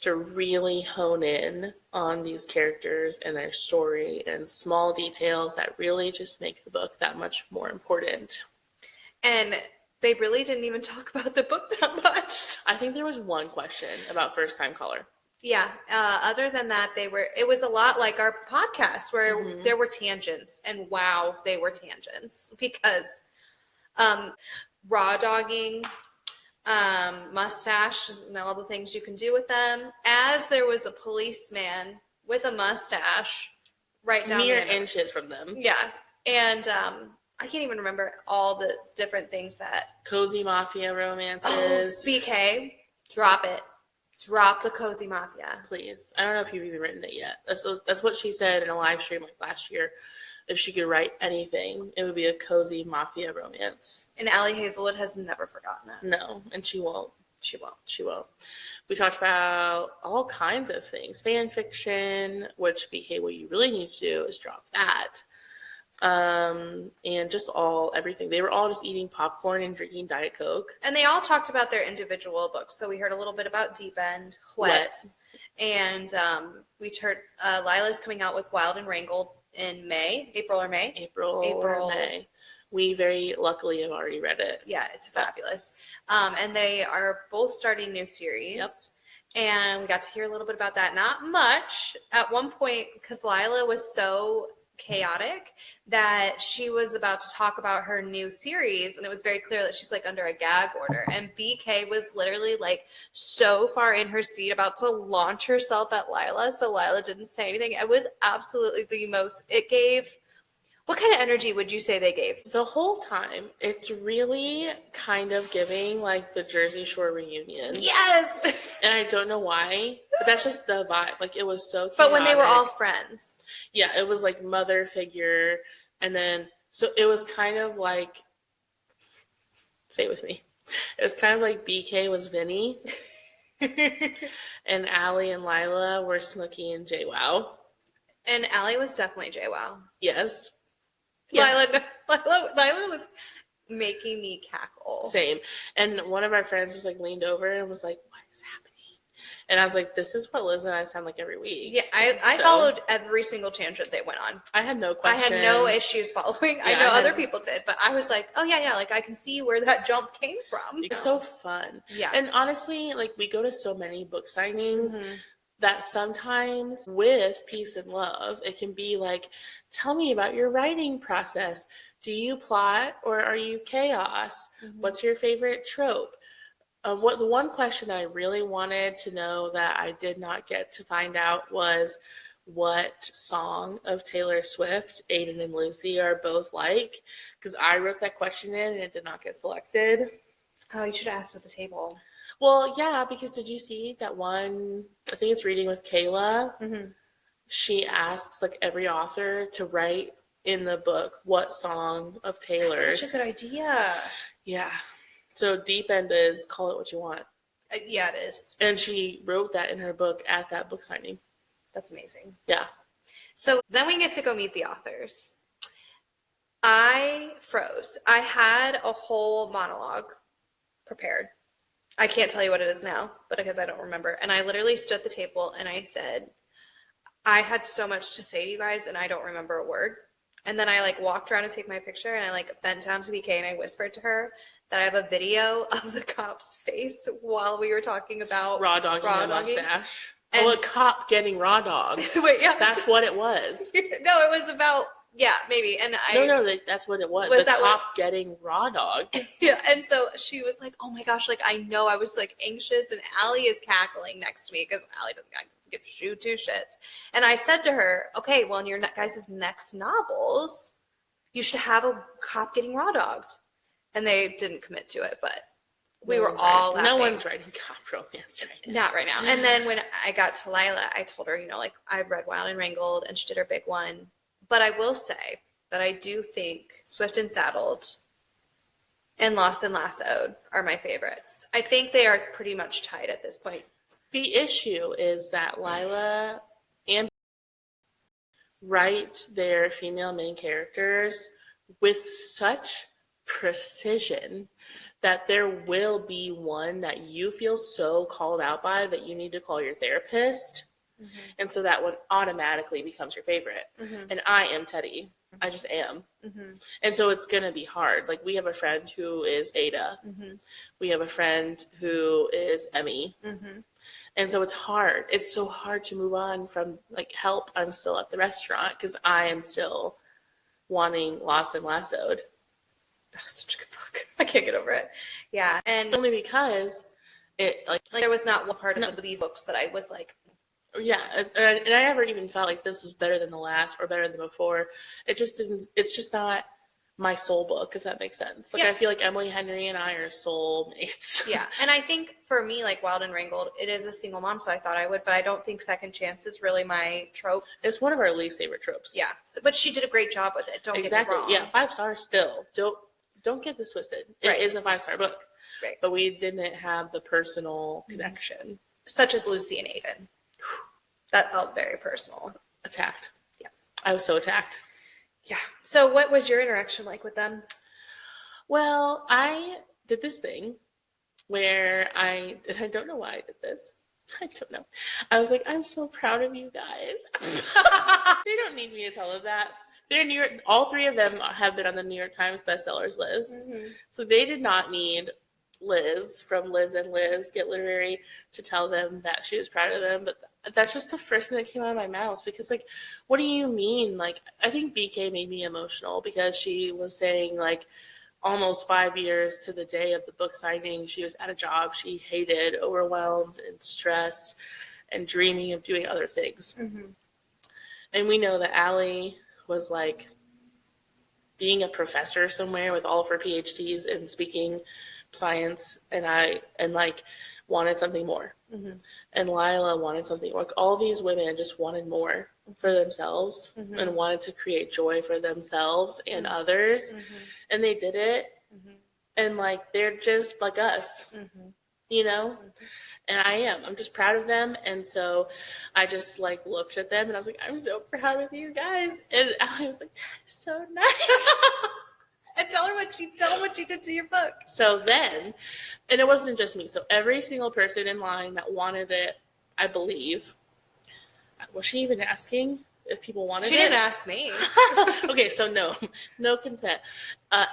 A: to really hone in on these characters and their story and small details that really just make the book that much more important.
B: And they really didn't even talk about the book that much.
A: I think there was one question about first time caller.
B: Yeah. Other than that, it was a lot like our podcast where there were tangents, and wow, they were tangents because raw dogging, mustache, and all the things you can do with them. As there was a policeman with a mustache right down
A: mere
B: the
A: inches from them.
B: Yeah. And I can't even remember all the different things that
A: cozy mafia romances.
B: BK, drop it. Drop the cozy mafia.
A: Please. I don't know if you've even written it yet. That's what she said in a live stream like last year. If she could write anything, it would be a cozy mafia romance.
B: And Allie Hazelwood has never forgotten that.
A: No, and she won't.
B: She won't.
A: She won't. We talked about all kinds of things. Fan fiction, which BK, what you really need to do is drop that. And just everything. They were all just eating popcorn and drinking Diet Coke.
B: And they all talked about their individual books. So we heard a little bit about Deep End, Wet. And we heard Lila's coming out with Wild and Wrangled in May, April or May.
A: Or May. We very luckily have already read it.
B: Yeah, it's fabulous. And they are both starting new series.
A: Yep.
B: And we got to hear a little bit about that. Not much at one point, because Lyla was so chaotic that she was about to talk about her new series, and it was very clear that she's like under a gag order, and BK was literally like so far in her seat about to launch herself at Lyla, so Lyla didn't say anything. It was absolutely it gave, what kind of energy would you say they gave?
A: The whole time, it's really kind of giving like the Jersey Shore reunion.
B: Yes!
A: And I don't know why, but that's just the vibe. Like, it was so chaotic.
B: But when they were all friends.
A: Yeah, it was like mother figure. And then, so it was kind of like, say it with me. It was kind of like BK was Vinny. And Allie and Lyla were Snooki and JWoww.
B: And Allie was definitely JWoww.
A: Yes.
B: Lyla was making me cackle.
A: Same. And one of our friends just like leaned over and was like, what is happening? And I was like, this is what Liz and I sound like every week.
B: Yeah, I followed every single tangent they went on.
A: I had no questions.
B: I had no issues following. Yeah, I know other people did, but I was like, oh yeah, like I can see where that jump came from.
A: It's so fun.
B: Yeah.
A: And honestly, like, we go to so many book signings that sometimes with Peace and Love, it can be like, tell me about your writing process. Do you plot or are you chaos? What's your favorite trope? The one question that I really wanted to know that I did not get to find out was what song of Taylor Swift Aiden and Lucy are both like, because I wrote that question in and it did not get selected.
B: Oh, you should have asked at the table.
A: Well, yeah, because did you see that one? I think it's Reading with Kayla. She asks like every author to write in the book what song of Taylor's.
B: That's such a good idea.
A: Yeah. So Deep End is Call It What You Want.
B: Yeah, it is.
A: And she wrote that in her book at that book signing.
B: That's amazing.
A: Yeah.
B: So then we get to go meet the authors. I froze. I had a whole monologue prepared. I can't tell you what it is now, but because I don't remember. And I literally stood at the table and I said, I had so much to say to you guys and I don't remember a word. And then I like walked around to take my picture and I like bent down to BK and I whispered to her that I have a video of the cop's face while we were talking about
A: raw dogging the mustache.
B: And
A: a cop getting raw dog.
B: Wait, yeah.
A: That's what it was.
B: No, it was about, yeah, maybe. And
A: that's what it was. The cop getting raw dog.
B: Yeah, and so she was like, oh my gosh, like I know. I was like anxious and Allie is cackling next to me because Allie doesn't give two shits. And I said to her, okay, well in your guys' next novels, you should have a cop getting raw dogged. And they didn't commit to it, but we were all laughing.
A: No one's writing cop romance right now.
B: Not right now. And then when I got to Lyla, I told her, like I read Wild and Wrangled and she did her big one. But I will say that I do think Swift and Saddled and Lost and Lassoed are my favorites. I think they are pretty much tied at this point.
A: The issue is that Lyla and write their female main characters with such precision that there will be one that you feel so called out by that you need to call your therapist. Mm-hmm. And so that one automatically becomes your favorite. Mm-hmm. And I am Teddy. I just am. Mm-hmm. And so it's going to be hard. Like, we have a friend who is Ada. Mm-hmm. We have a friend who is Emmy. Mm-hmm. And so it's hard. It's so hard to move on from, like, Help, I'm still at the restaurant because I am still wanting Lost and Lassoed.
B: That was such a good book. I can't get over it. Yeah. And
A: only because it, like
B: there was not one part of these books that I was like,
A: yeah, and I never even felt like this was better than the last or better than before. It just didn't. It's just not my soul book, if that makes sense. Like, I feel like Emily Henry and I are soul mates.
B: Yeah, and I think for me, like Wild and Wrangled, it is a single mom, so I thought I would, but I don't think second chance is really my trope.
A: It's one of our least favorite tropes.
B: Yeah, so, but she did a great job with it. Don't get me wrong.
A: Yeah, 5 stars still. Don't get this twisted. It is a 5-star book.
B: Right.
A: But we didn't have the personal connection.
B: Such as Lucy and Aiden. That felt very personal.
A: Attacked.
B: Yeah.
A: I was so attacked.
B: Yeah. So what was your interaction like with them?
A: Well, I did this thing where I don't know why I did this. I don't know. I was like, I'm so proud of you guys. They don't need me to tell them that. They're New York. All 3 of them have been on the New York Times bestsellers list. Mm-hmm. So they did not need Liz from Liz and Liz Get Literary to tell them that she was proud of them. But that's just the first thing that came out of my mouth, because, like, what do you mean? Like, I think BK made me emotional because she was saying, like, almost 5 years to the day of the book signing, she was at a job she hated, overwhelmed and stressed and dreaming of doing other things. Mm-hmm. And we know that Allie was, like, being a professor somewhere with all of her PhDs in speaking science, and like wanted something more. Mm-hmm. And Lyla wanted something. Like, all these women just wanted more for themselves, mm-hmm. and wanted to create joy for themselves and mm-hmm. others. Mm-hmm. And they did it. Mm-hmm. And, like, they're just like us, mm-hmm. you know? Mm-hmm. And I'm just proud of them. And so I just, like, looked at them and I was like, I'm so proud of you guys. And I was like, so nice.
B: And tell them what you did to your book.
A: So then, and it wasn't just me. So every single person in line that wanted it, I believe, was she even asking if people wanted it?
B: She didn't ask me.
A: Okay, so no consent.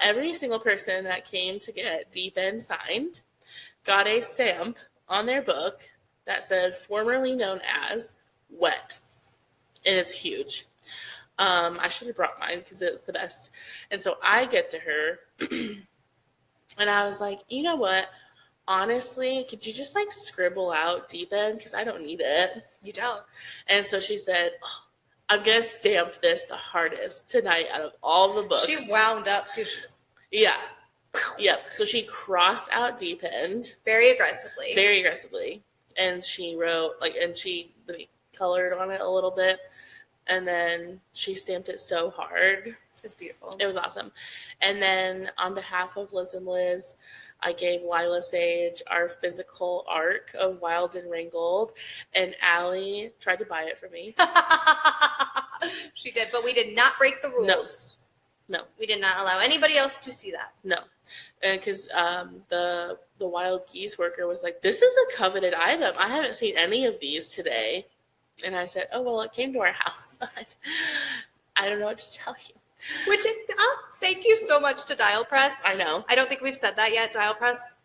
A: Every single person that came to get Deep End signed got a stamp on their book that said formerly known as Wet. And it's huge. I should have brought mine because it's the best. And so I get to her and I was like, you know what? Honestly, could you just, like, scribble out Deep End? Because I don't need it.
B: You don't.
A: And so she said, oh, I'm going to stamp this the hardest tonight out of all the books.
B: She wound up too.
A: Yeah. Yep. So she crossed out Deep End.
B: Very aggressively.
A: Very aggressively. And she wrote, like, and she colored on it a little bit. And then she stamped it so hard.
B: It's beautiful.
A: It was awesome. And then on behalf of Liz and Liz, I gave Lyla Sage our physical arc of Wild and Wrangled, and Allie tried to buy it for me.
B: She did, but we did not break the rules.
A: No.
B: We did not allow anybody else to see that.
A: No. And because the Wild Geese worker was like, this is a coveted item. I haven't seen any of these today. And I said, oh, well, it came to our house. I don't know what to tell you.
B: Thank you so much to Dial Press.
A: I know.
B: I don't think we've said that yet, Dial Press.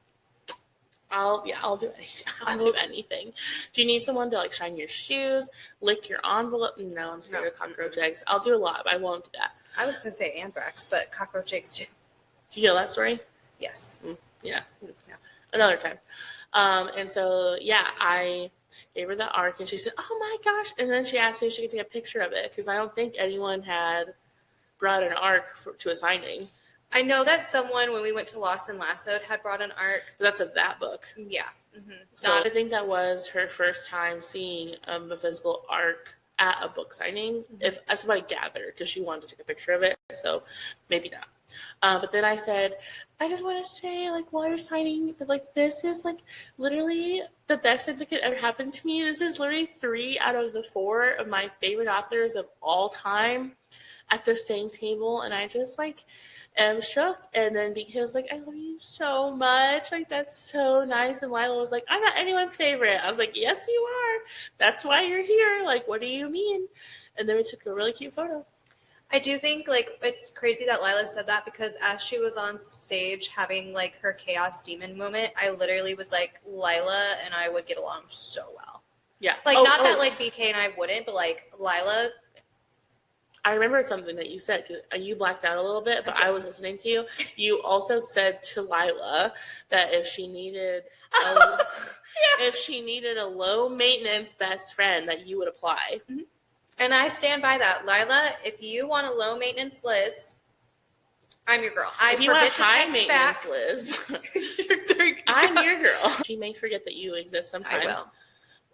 A: I'll do anything. I'll do anything. Do you need someone to, like, shine your shoes, lick your envelope? No, I'm scared of cockroach eggs. I'll do a lot, but I won't do that.
B: I was going to say anthrax, but cockroach eggs too.
A: Do you know that story?
B: Yes.
A: Yeah. Another time. And so, yeah, I gave her the arc, and she said, oh, my gosh. And then she asked me if she could take a picture of it, because I don't think anyone had brought an arc to a signing.
B: I know that someone, when we went to Lost and Lassoed, had brought an arc.
A: That's of that book.
B: Yeah. Mm-hmm.
A: So I think that was her first time seeing a physical arc at a book signing, if that's what I gathered, because she wanted to take a picture of it. So maybe not. But then I said, I just want to say, like, while you're signing, like, this is, like, literally the best thing that could ever happen to me. This is literally 3 out of the 4 of my favorite authors of all time at the same table. And I just, like, am shook. And then BK was like, I love you so much. Like, that's so nice. And Lyla was like, I'm not anyone's favorite. I was like, yes, you are. That's why you're here. Like, what do you mean? And then we took a really cute photo.
B: I do think, like, it's crazy that Lyla said that because as she was on stage having, like, her chaos demon moment, I literally was like, Lyla and I would get along so well.
A: Yeah.
B: Like, not that, like, BK and I wouldn't, but, like, Lyla.
A: I remembered something that you said, because you blacked out a little bit, but I was listening to you. You also said to Lyla that if she needed if she needed a low maintenance best friend, that you would apply.
B: Mm-hmm. And I stand by that. Lyla, if you want a low maintenance Liz, I'm your girl.
A: If you want a high maintenance Liz, I'm your girl. She may forget that you exist sometimes.
B: I will.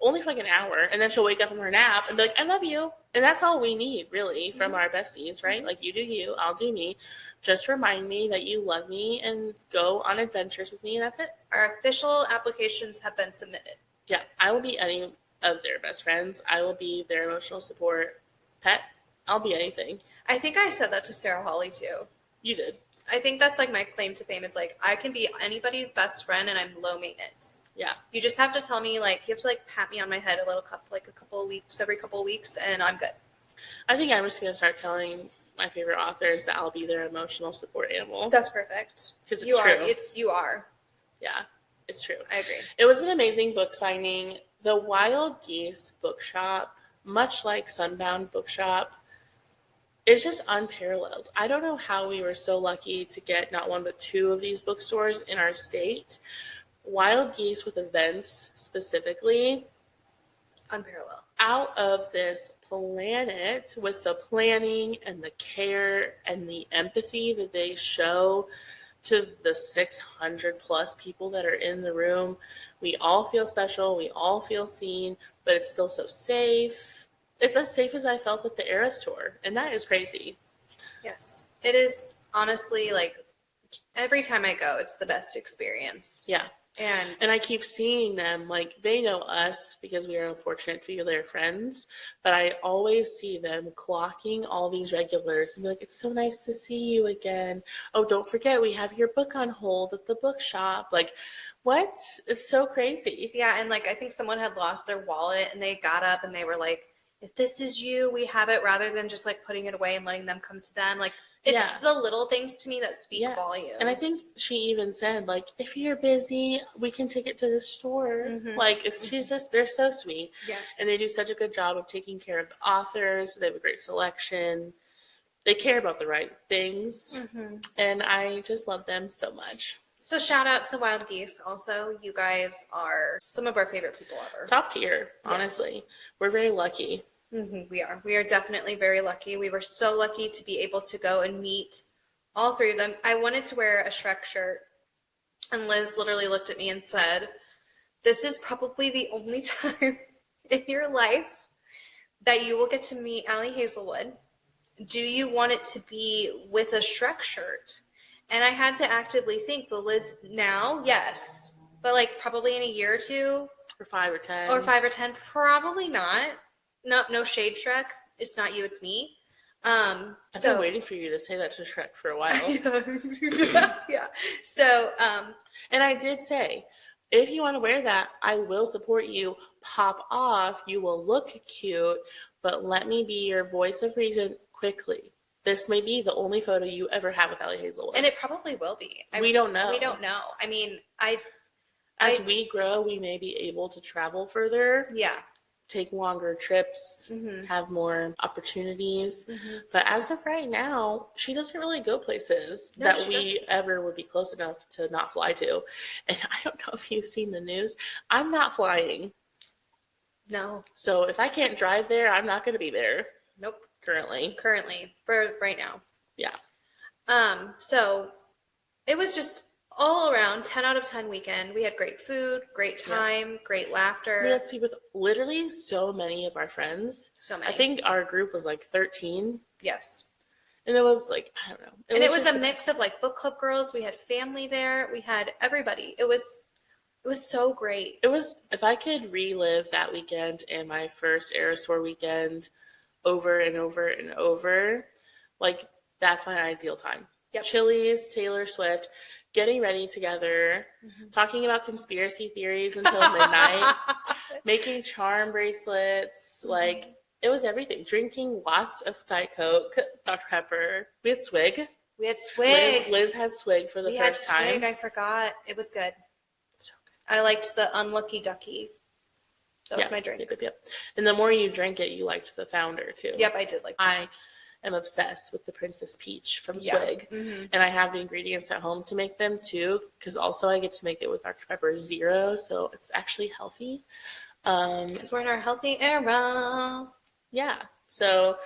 A: Only for like an hour, and then she'll wake up from her nap and be like, I love you. And that's all we need, really, from our besties, right? Like, you do you, I'll do me. Just remind me that you love me and go on adventures with me, and that's it.
B: Our official applications have been submitted.
A: Yeah, I will be any of their best friends. I will be their emotional support pet. I'll be anything.
B: I think I said that to Sarah Hawley, too.
A: You did.
B: I think that's, like, my claim to fame is, like, I can be anybody's best friend and I'm low maintenance.
A: Yeah.
B: You just have to tell me, like, you have to, like, pat me on my head every couple of weeks, and I'm good.
A: I think I'm just going to start telling my favorite authors that I'll be their emotional support animal.
B: That's perfect.
A: Because it's true.
B: You are.
A: Yeah, it's true.
B: I agree.
A: It was an amazing book signing. The Wild Geese bookshop, much like Sunbound Bookshop, is just unparalleled. I don't know how we were so lucky to get not one but 2 of these bookstores in our state. Wild Geese with events specifically,
B: unparalleled.
A: Out of this planet with the planning and the care and the empathy that they show to the 600 plus people that are in the room. We all feel special. We all feel seen, but it's still so safe. It's as safe as I felt at the Eras tour, and that is crazy.
B: Yes. It is honestly, like, every time I go, it's the best experience.
A: Yeah. And I keep seeing them, like, they know us because we are unfortunate to be their friends, but I always see them clocking all these regulars and be like, it's so nice to see you again. Oh, don't forget, we have your book on hold at the bookshop. Like, what? It's so crazy.
B: Yeah, and, like, I think someone had lost their wallet, and they got up and they were like, if this is you, we have it, rather than just, like, putting it away and letting them come to them. Like, it's the little things to me that speak volumes.
A: And I think she even said, like, if you're busy, we can take it to the store. Mm-hmm. Like, she's just, they're so sweet.
B: Yes.
A: And they do such a good job of taking care of the authors. They have a great selection. They care about the right things. Mm-hmm. And I just love them so much.
B: So shout out to Wild Geese. Also, you guys are some of our favorite people ever.
A: Top tier, honestly. Yes. We're very lucky.
B: Mm-hmm, we are. We are definitely very lucky. We were so lucky to be able to go and meet all 3 of them. I wanted to wear a Shrek shirt, and Liz literally looked at me and said, this is probably the only time in your life that you will get to meet Allie Hazelwood. Do you want it to be with a Shrek shirt? And I had to actively think, the Liz now, yes. But, like, probably in a year or 2.
A: Or 5 or 10.
B: Or 5 or 10, probably not. No shade, Shrek. It's not you, it's me.
A: I've been waiting for you to say that to Shrek for a while.
B: Yeah. So,
A: and I did say, if you want to wear that, I will support you. Pop off. You will look cute, but let me be your voice of reason quickly. This may be the only photo you ever have with Allie Hazelwood.
B: And it probably will be.
A: We don't know.
B: We don't know. I mean,
A: as we grow, we may be able to travel further.
B: Yeah.
A: Take longer trips, have more opportunities. Mm-hmm. But as of right now, she doesn't really go places that we ever would be close enough to not fly to. And I don't know if you've seen the news. I'm not flying.
B: No.
A: So if I can't drive there, I'm not going to be there.
B: Nope.
A: Currently.
B: For right now.
A: Yeah.
B: So it was just all around 10 out of 10 weekend. We had great food, great time, great laughter.
A: We got to be with literally so many of our friends.
B: So many.
A: I think our group was like 13.
B: Yes.
A: And it was like, I don't know.
B: It was a
A: just
B: mix of like book club girls. We had family there. We had everybody. It was so great.
A: It was, if I could relive that weekend and my first Eras Tour weekend over and over and over, like, that's my ideal time.
B: Yep.
A: Chili's, Taylor Swift, getting ready together, talking about conspiracy theories until midnight, making charm bracelets, like, it was everything. Drinking lots of Diet Coke, Dr. Pepper. We had Swig.
B: We had Swig.
A: Liz had Swig for the first time.
B: We had Swig. I forgot. It was good.
A: So good.
B: I liked the Unlucky Ducky. That was my drink.
A: Yep. And the more you drank it, you liked the founder too.
B: Yep, I did like that.
A: I am obsessed with the Princess Peach from Swig. And I have the ingredients at home to make them too, because also I get to make it with Dr. Pepper Zero, so it's actually healthy.
B: Because we're in our healthy era.
A: Yeah. So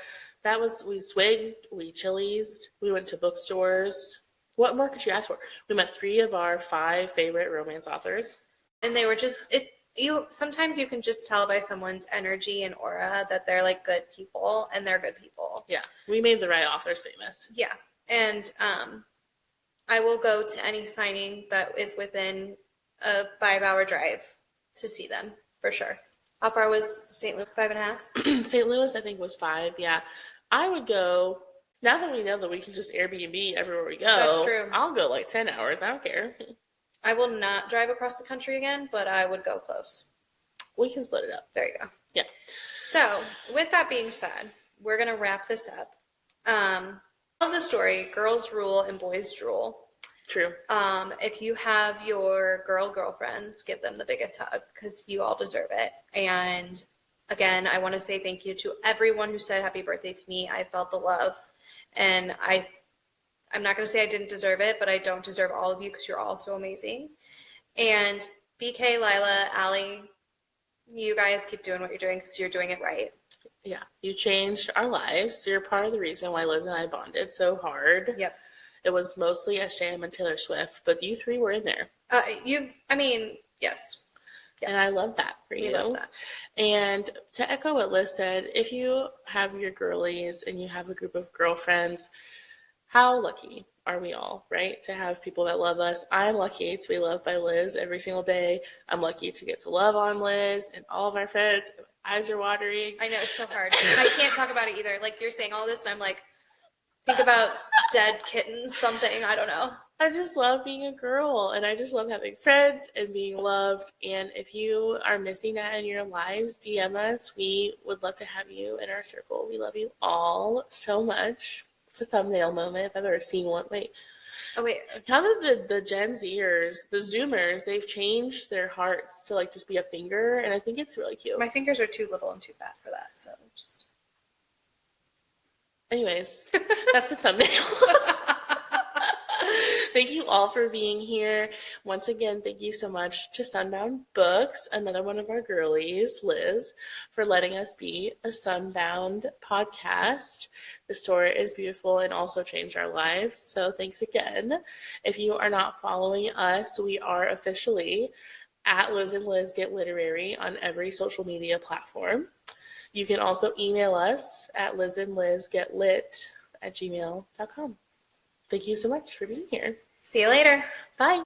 A: that was, we swigged, we Chili's, we went to bookstores. What more could you ask for? We met 3 of our 5 favorite romance authors.
B: And they were just, sometimes you can just tell by someone's energy and aura that they're like good people, and they're good people.
A: Yeah. We made the right authors famous.
B: Yeah. And I will go to any signing that is within a 5-hour drive to see them, for sure. How far was St. Louis? 5.5?
A: St. Louis, I think, was 5. Yeah. I would go, now that we know that we can just Airbnb everywhere we go.
B: That's true.
A: I'll go like 10 hours. I don't care.
B: I will not drive across the country again, but I would go close.
A: We can split it up.
B: There you go.
A: Yeah.
B: So, with that being said, we're going to wrap this up. Of the story, girls rule and boys drool.
A: True.
B: If you have your girlfriends, give them the biggest hug, because you all deserve it. And again, I want to say thank you to everyone who said happy birthday to me. I felt the love, and I'm not going to say I didn't deserve it, but I don't deserve all of you, because you're all so amazing. And BK, Lyla, Allie, you guys keep doing what you're doing, because you're doing it right.
A: Yeah. You changed our lives. You're part of the reason why Liz and I bonded so hard.
B: Yep.
A: It was mostly SJM and Taylor Swift, but you 3 were in there.
B: Yes.
A: Yeah. And I love that for you.
B: We love that.
A: And to echo what Liz said, if you have your girlies and you have a group of girlfriends, how lucky are we all, right? To have people that love us. I'm lucky to be loved by Liz every single day. I'm lucky to get to love on Liz and all of our friends. My eyes are watering.
B: I know, it's so hard. I can't talk about it either. Like, you're saying all this, and I'm like, think about dead kittens, something. I don't know.
A: I just love being a girl, and I just love having friends and being loved. And if you are missing that in your lives, DM us. We would love to have you in our circle. We love you all so much. It's a thumbnail moment if I've ever seen one. Wait.
B: Oh, wait.
A: Now that the Gen Zers, the Zoomers, they've changed their hearts to like just be a finger, and I think it's really cute.
B: My fingers are too little and too fat for that, so just...
A: Anyways, that's the thumbnail. Thank you all for being here. Once again, thank you so much to Sunbound Books, another one of our girlies, Liz, for letting us be a Sunbound podcast. The store is beautiful and also changed our lives, so thanks again. If you are not following us, we are officially at Liz and Liz Get Literary on every social media platform. You can also email us at lizandlizgetlit@gmail.com. Thank you so much for being here.
B: See you later.
A: Bye.